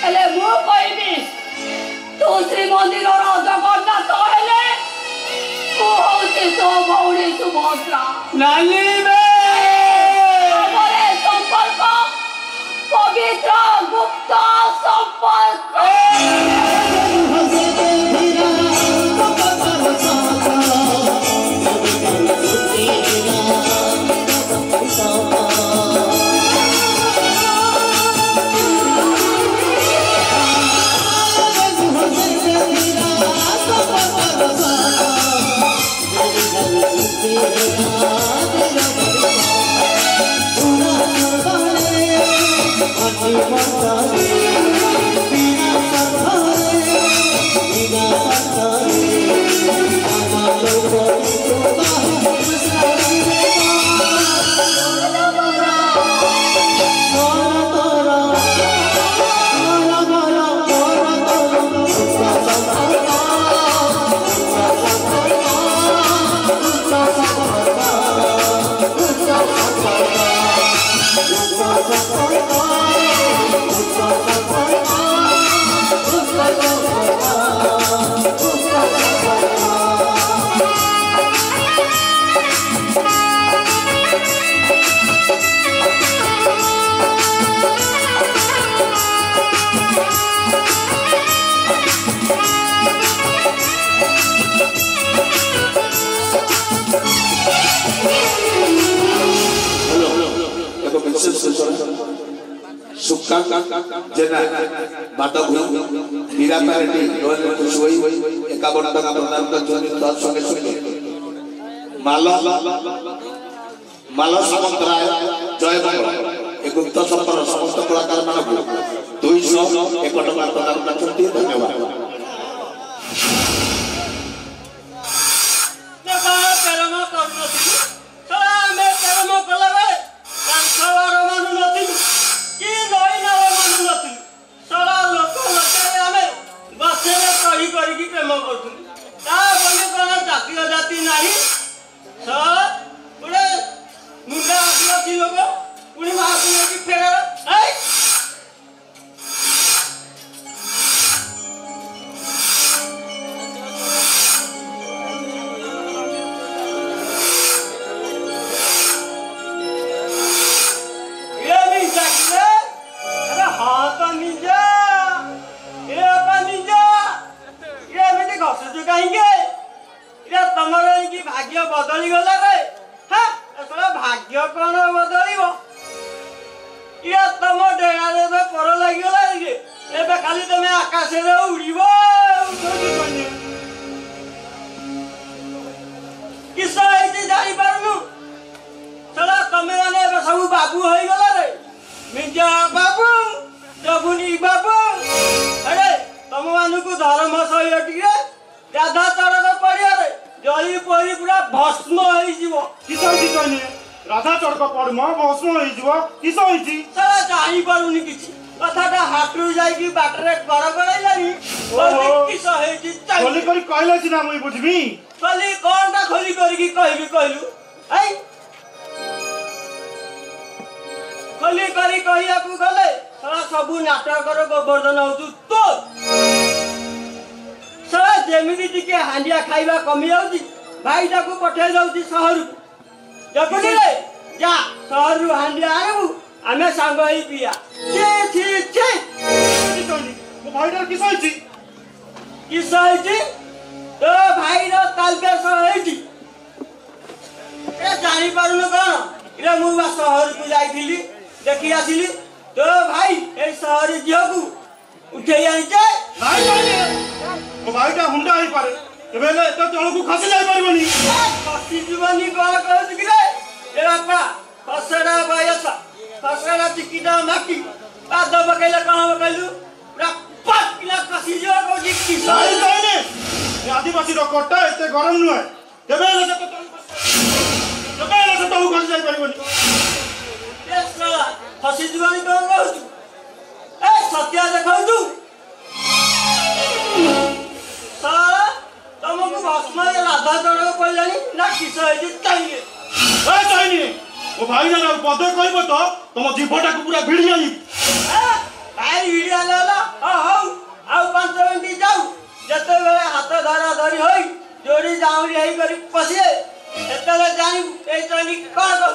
हेले मु कहबी तू श्रीमंदिर जगन्नाथ हेले तू होती तो भौणी सुभद्रा नानी हमारे संपर्क पवित्र गुप्त संपर्क जेना माता गुरु मीरा पार्टी रोल खुशोई 51 टका प्रदान कर जोनी तल संगे संगे माला सामंतराय जय मंगल एक गुप्त संपर्क समस्त कलाकार मानक 201 टका प्रदान करते धन्यवाद आदिवासी कोटा एते गरम नुहे फसी जीवानी कौन कहू ए सत्या देखाऊ सारा तुमको भस्म राधा चढ़ पड़ानी ना किस चाहिए चाहिए ओ भाई जान पदे कहब तो तुम जीवटा को पूरा भिड़ी आनी भाई भिड़ी आला जाऊँ यही करी पसिए एतले जानी ए जानी कौन कर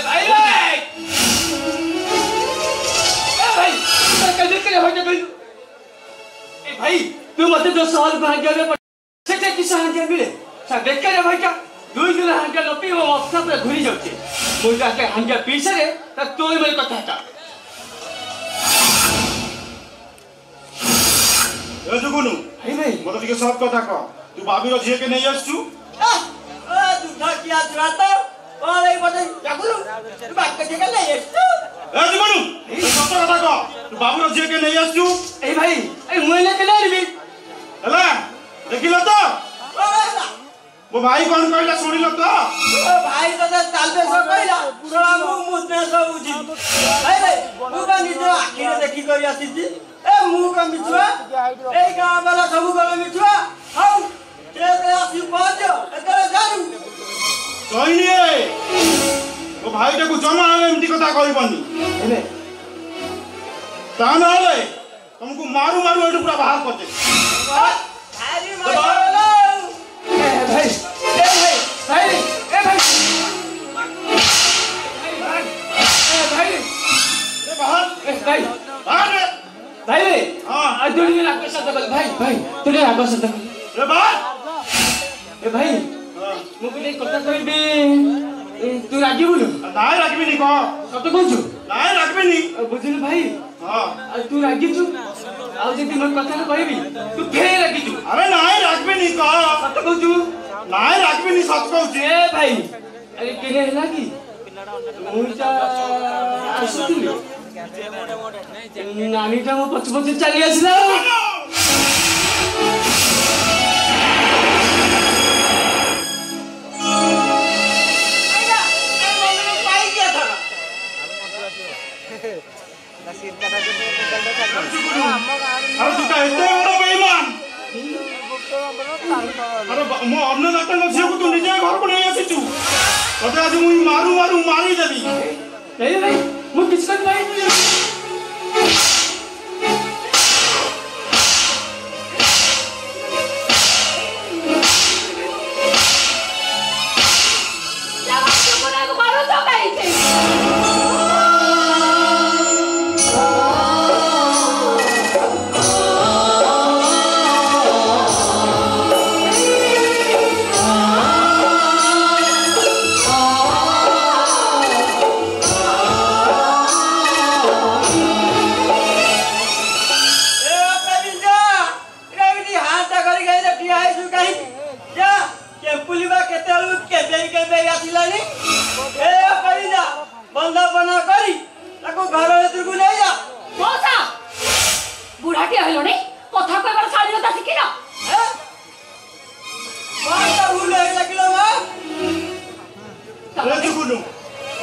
भाई भाई कैसे करे हो जाए ए भाई तू मत जो सवाल भाग्य में से किसा हांगे मिले सा देख के भाई का दुई दिन हांगे लपी वो अफसा पे घुरी जाउछे मुंडा के हांगे पीछे रे त तोय मेरे कथा था ए जुगुनु भाई मत टिके सब कथा कह तू बाबी रो झिए के नहीं आछू आ दूधा किया जुरातो और एक बटे जाकुलू तू बात के के नहीं आछू ए जुगुनु तू सब कथा कह तू बाबी रो झिए के नहीं आछू ए भाई ए मोइले के नहीं भी हला देखिलो तो वो भाई कौन कहला सुनिलो तो ओ भाई तो तालबे सो कहला पूरा मुझने सब उजी भाई भाई मुगा निजो आखिरे देखि करी आसीजी ए मुगा मिछुआ ए गां वाला सब गले मिछुआ हाउ ते आसी पहुंचो एतरे जानु कहनी वो भाई टाकू जमा आले एमती कथा कहबनी एने ता नले तुमको मारू मारू एटू पूरा बाहर करते अरे मारो ए भाई भाई ए भाई भाई ए बाहर ए भाई बाहर रे भाई हां आ दुनिया में आकाश से भाई भाई तुझे आकाश से रे बाहर ए भाई मुझे एक कथा कहबी तू राजी बोलू नाय राखबी नी कह सत कहू नाय राखबी नी बुझिल भाई हां तू राजी छु आ जे तुम कथा कहबी तू फेर राजी छु अरे नाय राखबी नी कह सत कहू नाय राखबी नी सत कहू ए भाई अरे केले हला की मुझा आसुतिली नानीटा मो पछ पछ चली आसिला अरे तू का इतने बड़ा बेईमान अरे मो अन्य नाटक झियो को तू निजे घर को नहीं आसीचू तते आज मुई मारू मारू मारी देबी नहीं भाई मु किछ कर भाई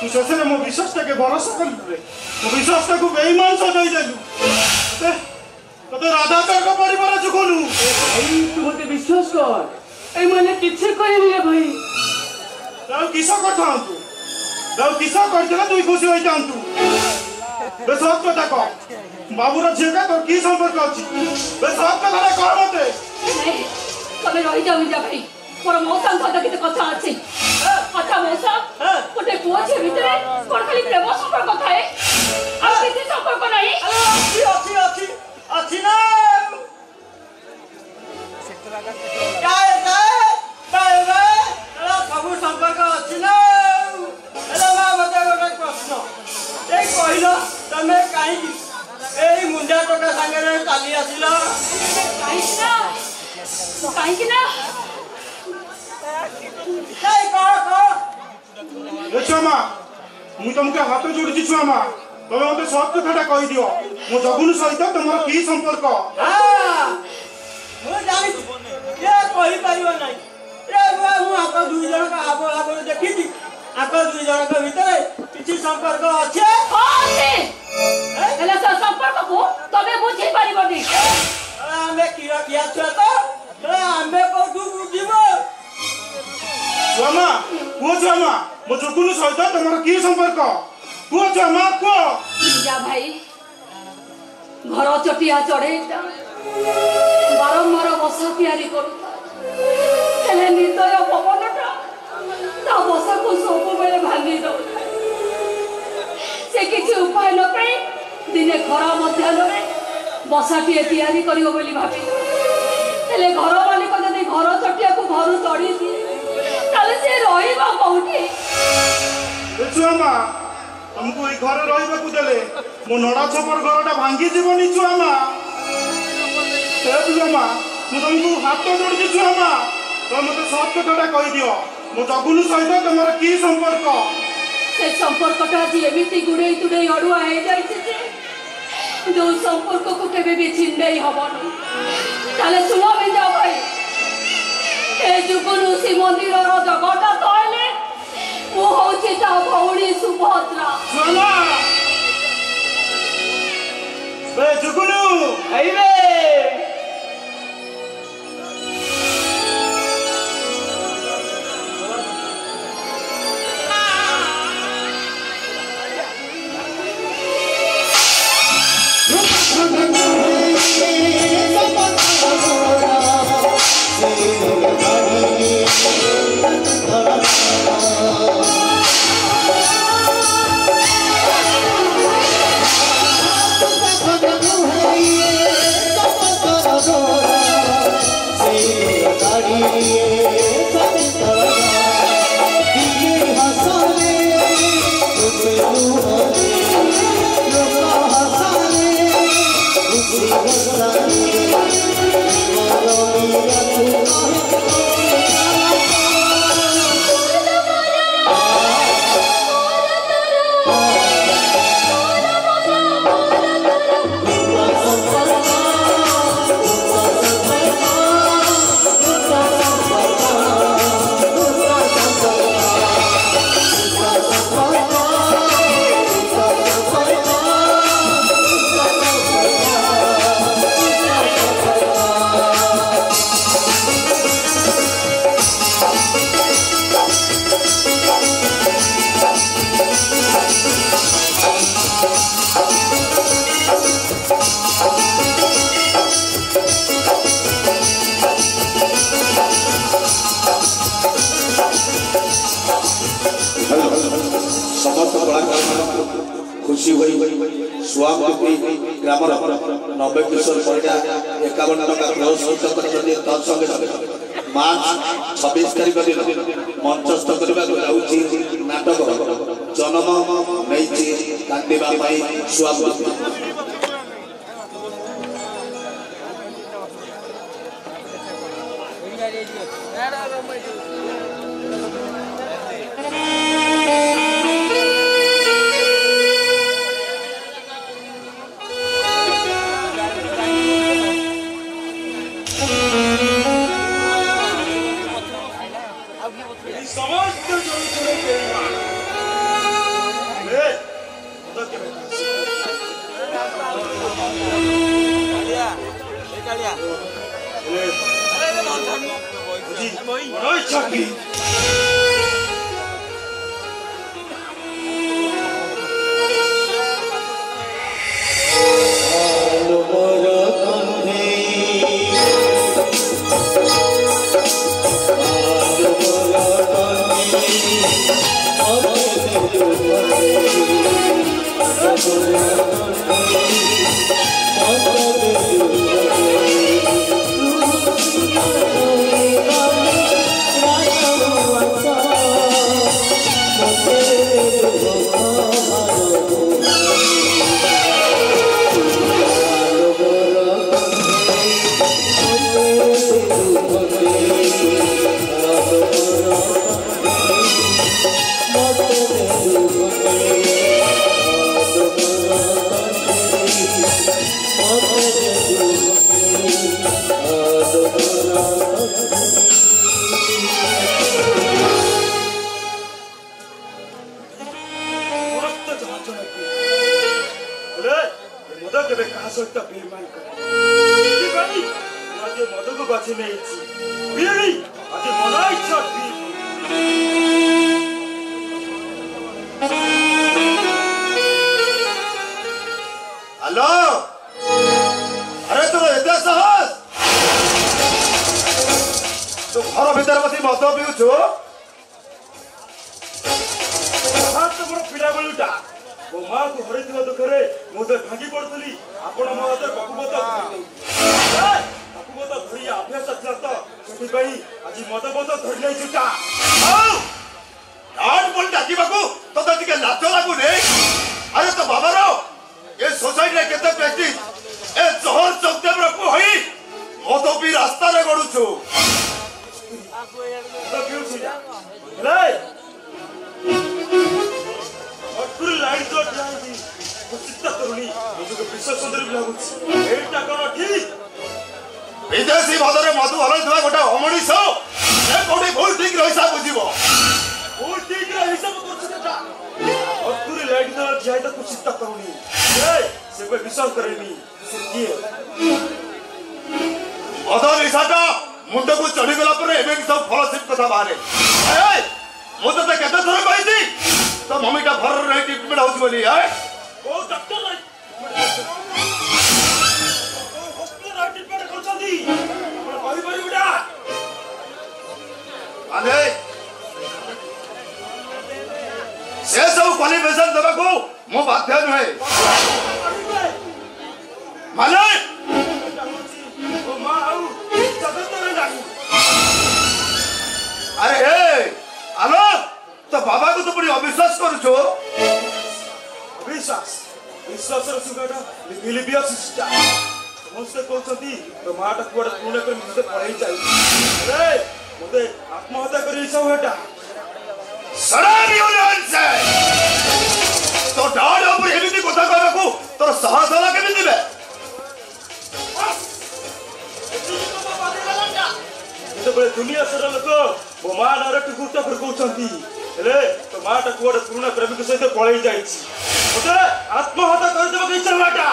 तू ससरे मो विश्वास के भरोसा कर रे मो विश्वास को बेईमान सजाई देलु तते राधा का परिवार जुगुनु भाई तू मते विश्वास कर ए माने किछ करिनी रे भाई दाऊ किसा करथा तू दाऊ किसा करथला तू खुशी होइता तू बे सब कथा कह बाबूर झेका तो की संपर्क अछि बे सब कथा कह मते नहीं तबे रहि जाऊ जा भाई पर मौसा सदा किते कथा अछि अच्छा मौसा कोटे पुओछे भितरे कोन खाली प्रेम संपर्क थाए आ किछि संपर्क नाही अछि ना काय सब संपर्क अछि ना एला मा मते गोटे प्रश्न ए कहिलो तमे काई एई मुंडा टका संगे चाली आसिलो काई कि ना काय को ए छमा मु तुमके हाथ जोड़ी छुआमा तमे मते सब कथाटा कहि दियो मो जगुनु सहित तमरो की संपर्क हां मु जानि ये कहि परियो नै ए मु आपन दुई जण का आपन देखिति आपन दुई जण के भितरे किछि संपर्क अछि एला संपर्क को तबे बुझी परिबनी आमे की रखिया छ तो आमे को दु बुझिबो छुआमा को छुआमा मो जगुनु सहित तमरो की संपर्क को छुआमा को जा भाई घर चटिया चढ़े बारंबार बसा तैयारी करू ହେଲେ ନିର୍ଦ୍ଦୟ ପବନଟା ତା ବସାକୁ ସବୁବେଳେ ଭାଙ୍ଗି ଦଉଥାଏ। ସେ କିଛି ଉପାୟ ନ ପାଇ ଦିନେ ଖରା ମଧ୍ୟାହ୍ନରେ ବସାଟିଏ ତିଆରି କରିବ ବୋଲି ଭାବିଲା। ହେଲେ ଘର ମାଲିକ ଯଦି ଘର ଚଟିଆକୁ ଘରୁ ତଡ଼ି ଦିଏ ତାହେଲେ ସେ ରହିବ କୋଉଠି? ଛୁଆ ମା ତମକୁ ଏଇ ଘରେ ରହିବାକୁ ଦେଲେ ମୋ ନଡ଼ା ଛପର ଘରଟା ଭାଙ୍ଗି ଯିବନି ଛୁଆ ମା। ଛୁଆ ମା ମୁଁ ତମକୁ ହାତ ଯୋଡୁଛି ଛୁଆ ମା, ତମେ ମତେ ସତ କଥାଟା କହିଦିଅ, ମୋ ଜଗୁନୁ ସହିତ ତମର କି ସମ୍ପର୍କ? ସେ ସମ୍ପର୍କଟା ଆଜି ଏମିତି ଗୁଡ଼େଇ ତୁଡ଼େଇ ଅଡୁଆ ହେଇଯାଇଛି ଯେ ଯୋଉ ସମ୍ପର୍କକୁ କେବେ ବି ଛିଣ୍ଡେଇ ହବନି। ତାହେଲେ ଶୁଣ ବିନ୍ଦା ଭାଇ, ଏ ଯୁଗରୁ ଶ୍ରୀମନ୍ଦିରର ଜଗନ୍ନାଥ ହେଲେ ମୁଁ ହଉଛି ତା ଭଉଣୀ ସୁଭଦ୍ରା। ଯୁଗୁନୁ ଆଇବେ खुशी हुई स्वामी ग्राम नब्बे किशोर परिडा 51 टका पुरस्कृत करछथि। तत्संगे मार्च 26 तारिख दिन मंचस्थ करबा जाउछि नाटक जन्म नैछि कांदिबा पाई स्वामी। घर भीतर बसी मद पिउछु मोर पिला बेलुटा मो माँ को हरई दुखरे मुझे भागी पड़ती आपण मो हाथ बकुबत धरी अभ्यास था तो आज मद मद धरले चुटा तो लाज लगुनि अरे तो बाबार ए सोसाइटी रे केते प्रेस्टिज ए जहर चौकदेव पुहई मद पी रास्ता रे गडुछु लाइट तो चिंता करूनी मुझे विश्वास सुंदर लागुछि एटा कोन ठीक विदेशी मदरे मधु हलैथवा गोटा अमणिस ए कोडी भूल ठीक रहिसा बुझिबो भूल ठीक रहिसा करछटा अतुरी लाइट तो जाय त कुछ चिंता करूनी ए से पे विश्वास करेनी से किए अदर इसाटा मुंड को चढ़ी गला पर एबे सब फलसिप कथा बारे ए मो तो केते थर कहिसी तो मम्मीटा भर रही ट्रीटमेंट होती बोली है ओ डॉक्टर हॉस्पिटल ट्रीटमेंट करछदी आपण कहि परि बेटा आले से सब क्वालिफिकेशन देबा को मो बाध्य नहे माने ओ मां आउ जगत रे नाही अरे हे आलो तो बाबा को तो बड़ी अविश्वास करूछो अविश्वास विश्वास र सुगाटा लिखिली भी सिस्टा समस्त कहउछती तो माटा कुआडे पुणे कर मुझे पढ़ाई चाहिए अरे मुझे आत्महत्या करी इच्छा हेटा सड़ानी से तो डाड ऊपर एमिति कथा कहबाकू तोर साहस होला केमि दिबे तो बड़े दुनिया सारा लोक मो मां नारे टुकुटा पर कहउछती हेले तो माटा कुआडे पुरुना प्रेमिक सहित पळै जाईछि ओते आत्महत्या कर देबो के इच्छा माटा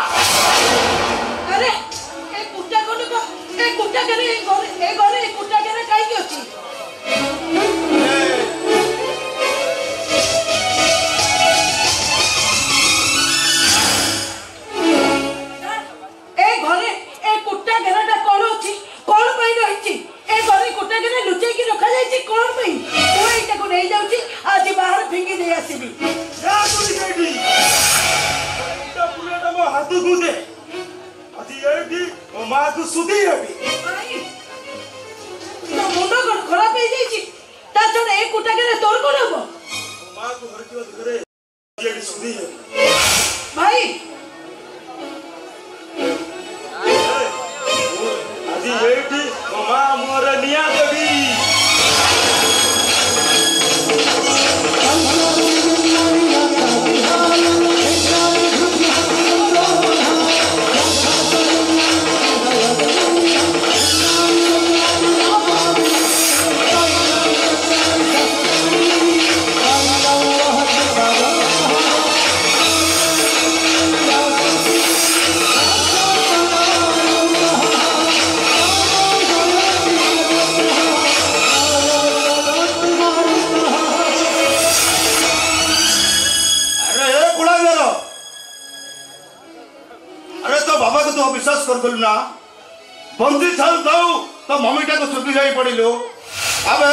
अरे ए कुटा कोन को ए कुटा करे ए घरे कुटा करे काई की अछि ए घरे ए कुटा घरटा कोन अछि कोन पई रहिछि ए घरे कुटा घरे लुचै की रखा जाईछि कोन पई ओ एटा को नै जाउछि आज बाहर फिंगी दे आसीबी या तुली बेटी एटा पुराटा मो हाथ गुदे अति एटी ओ मां को सुधी हेबी आई तो मुंडो कोन खराब हे जाईछि ता छोड़ ए कुटा घरे तोर कोन हबो मां को हरकिवा घरे एटी सुधी हे भाई अति एटी ओ मां मोर निया देबी विश्वास कर दलु ना बंदी छल दऊ तो मम्मीटा को छुट्टी जाई पड़िलो अबे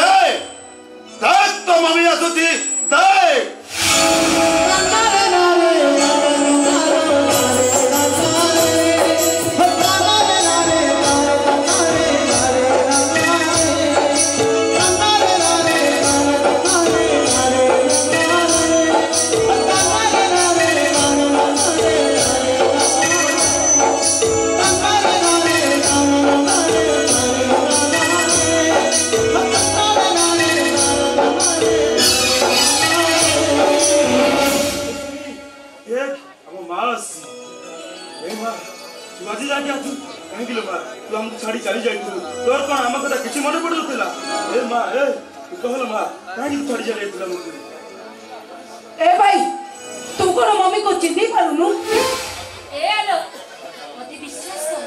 देख तो मम्मी आसुती देख छाड़ी चली जाई तोर कोन हम कथा किछि मन पडुतला ए मां ए तू कहल मां काहे छाड़ी चली जाइतला मुझे ए भाई तू कोन मम्मी को चिन्ही पारुनु ए आलो मते विश्वास कर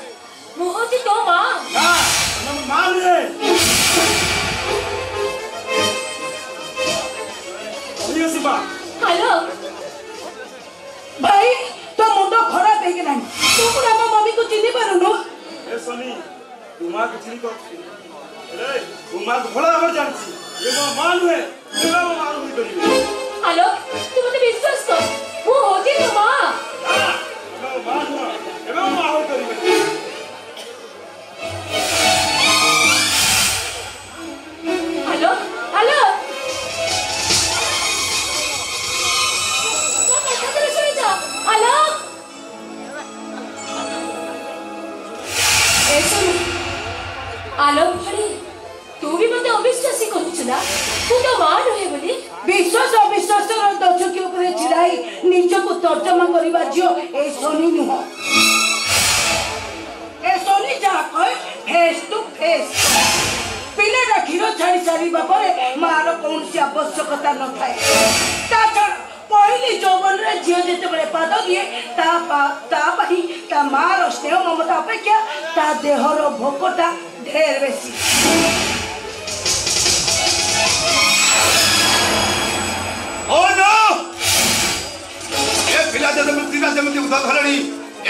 मोहती तो मां हां हम मान रे अरे सिबा हेलो भाई तो मुंडो खराब हे गेलानी तू कोन हम मम्मी को चिन्ही पारुनु ए सोनी तुमा किछि को मां भला भाव जानसी ये मो मां नुहे एबे मो मां होई करिवे हेलो तू मते विश्वास कर वो होती तो मां मो मां नु एबे मो मां होई करिवे हेलो हेलो सुनी जा हेलो ऐसा आलोक भरी तू भी मते अविश्वासी करूछु ना तू तो मान रहे बोली विश्वास अविश्वास दर्शक के ऊपर छिड़ाई निज को तर्जमा करवा जियो ए सोनी नुह ए सोनी जा कहे फेस टू फेस पिलेटा क्षीर छाड़ी सारिबा परे मार कौन सी आवश्यकता न थाए ता पहली जौवन रे झील जेते बड़े पाद दिए ता पाही ता मार स्नेह ममता अपेक्षा ता देहर भोकटा ढेर बेसी ओ नो ए पिला जमती उदा धरणी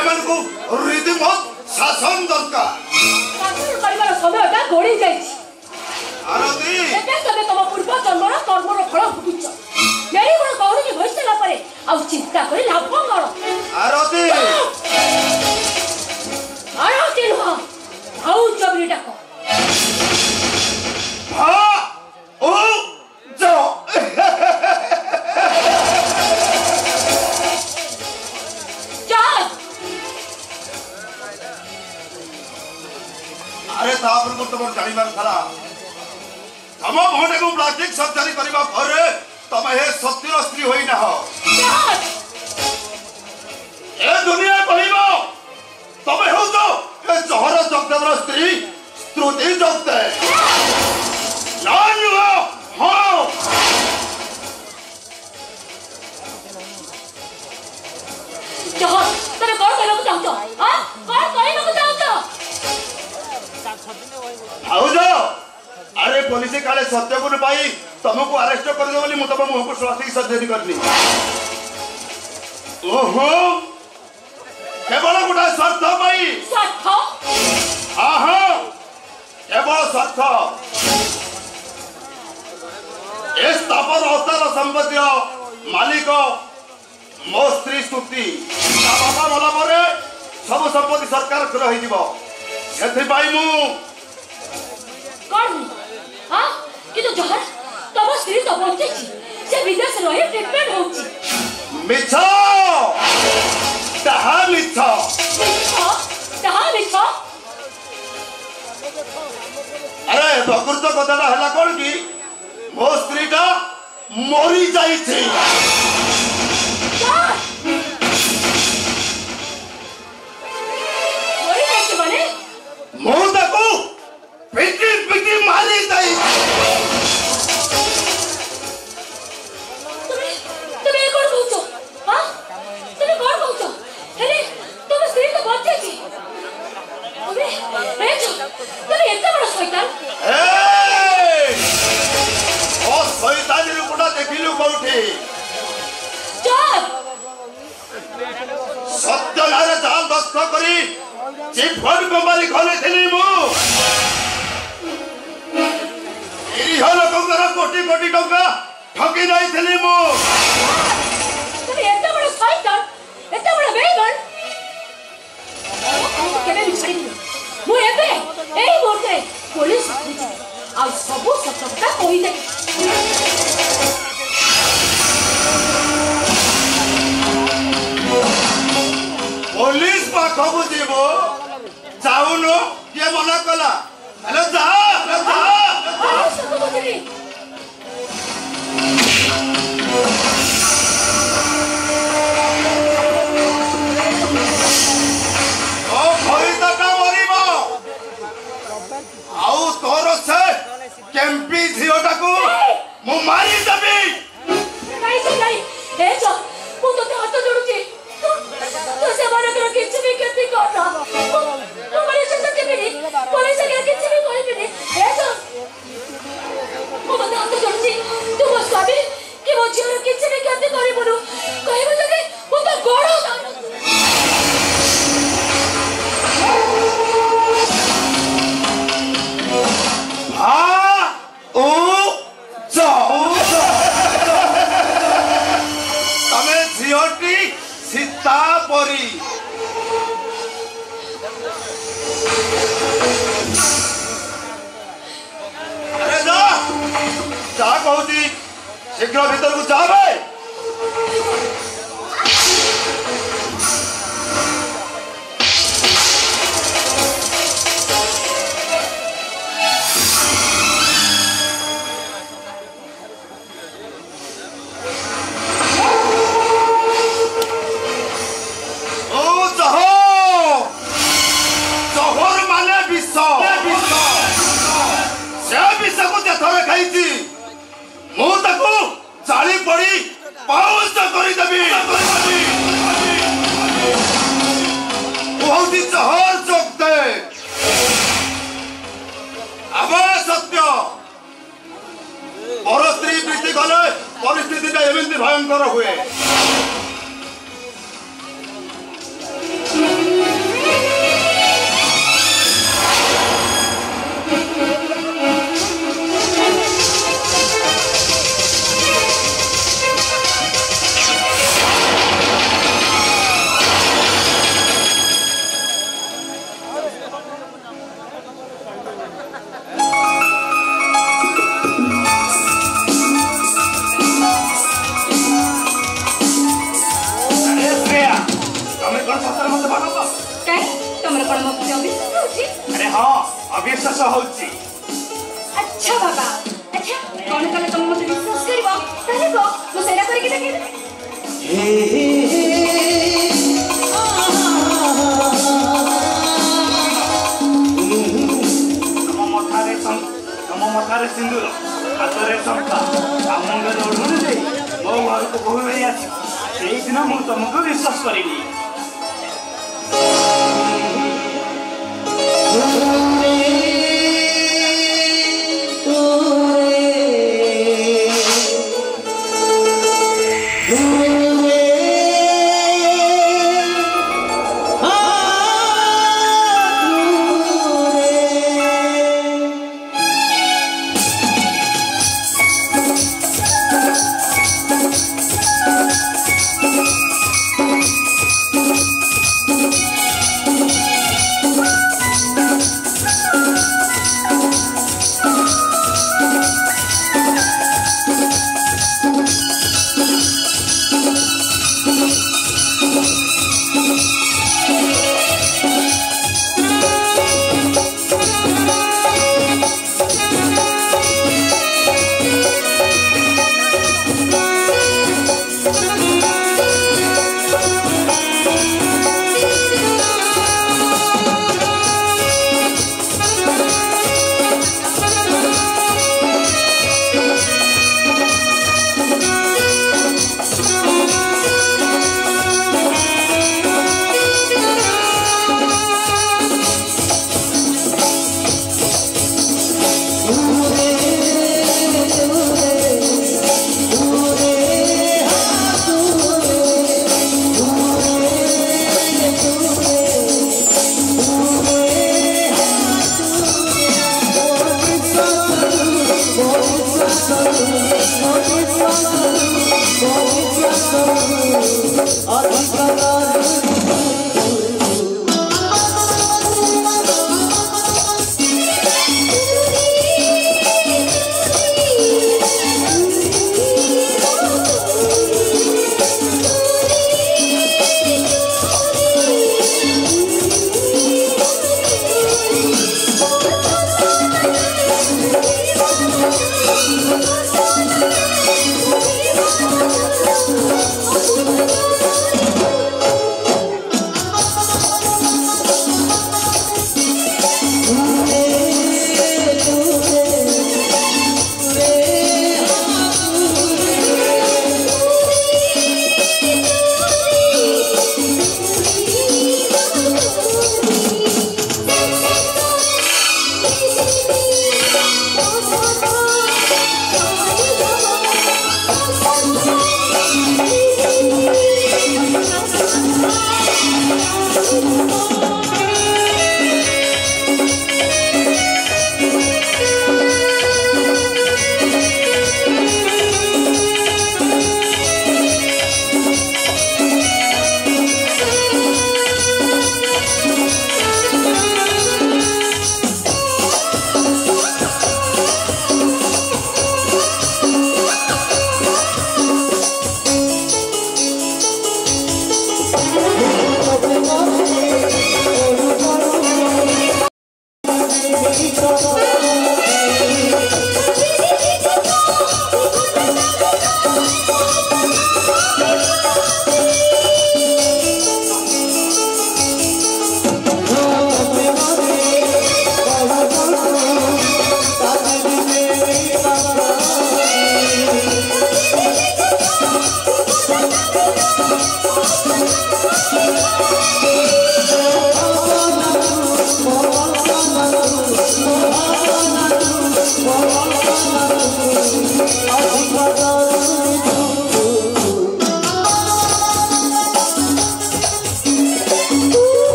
एमन को रीतिमत शासन दरकार शासन परिवार समयटा गड़ी जाइछि आरती एबे तबे तम पूर्व जन्मर कर्मर फल भुगुछ मेरी गुण कौन के भइसला परे आ चिंता करी लाभ कौन आरती आरती नुह आउ चबरी डाको हां ओ जो अरे तापर को तुम जानिबार थला तम भोटे को प्लास्टिक सर्जरी करबा परे तम हे सत्यर स्त्री होई ना हो ए दुनिया कहिबो तम हो तो ए जहर जगदेवर स्त्री श्रुति जगते नानु हो जहर तने कौन कहलो चाहतो हां कौन कहलो चाहतो भाउजो अरे पुलिस काले सत्य को पाई तुमको अरेस्ट कर दे बोली मु तब मुह को प्लास्टिक सर्जरी करनी ओहो केवल गोटा स्वार्थ पाई स्वार्थ हां हां केवल स्वार्थ इस तापर अवतार संपत्ति मालिक मो स्त्री स्तुति बाबा मला परे सब संपत्ति सरकार कर होई दिबो सेथि पाई मु कौन हां कि तो जहर तब स्त्री तो बच्चे से विदेश रहे ट्रीटमेंट होची मिछो ताहा मिछो अरे प्रकृत कथाटा हला कोन की मो स्त्रीटा मरी जाई थी मरी जाई माने मो ताको पिटी मारी जाई तुम कौन कहछो हां तुम कौन कहछो हेले तुम स्त्री तो बच्चे छी तुम एते बड़ शैतान ए ओ शैतान रूपटा देखिलु कोठी चल सत्य नारे जाल दस्त करी चिट फंड कंपनी खोले थली मु इहो लोकंकर कोटी कोटी टंका ठकी नहीं थली मु तुम एते बड़ शैतान एते बड़ बेईमान केबे बिछड़ी मु एबे एई मोटे पुलिस आ सब सत्यता कहि दे पुलिस पाखबु जीवो जाउनो के मना कला हेलो जा सत बजरी ओ भइतटा मरिबो आउ तोर से केम्पी झियोटाकू मु मारी देबी नहीं से नहीं ए जो मु तो हाथ जोड़ुची तो से मारे कर किछ भी खेती करना तू मारे से सत्य भी पुलिस के किछ भी कोई भी ए जो मु तो हाथ जोड़ुची तू बस स्वामी कि मो झियो किछ भी शीघ्र भीतर को जावे। परिस्थिति एमती भयंकर हुए। अविश्वास होची। अच्छा बाबा, अच्छा कौन कले तुम मते विश्वास करबो ताले को मो सेरा करि के देखे। नम मथारे सिंदूर हातरे शंखा मुंडे ओढ़णी दे मो घर को बहु भाई आसी सेई दिन मु तुमको विश्वास करिनी। Thank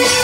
you.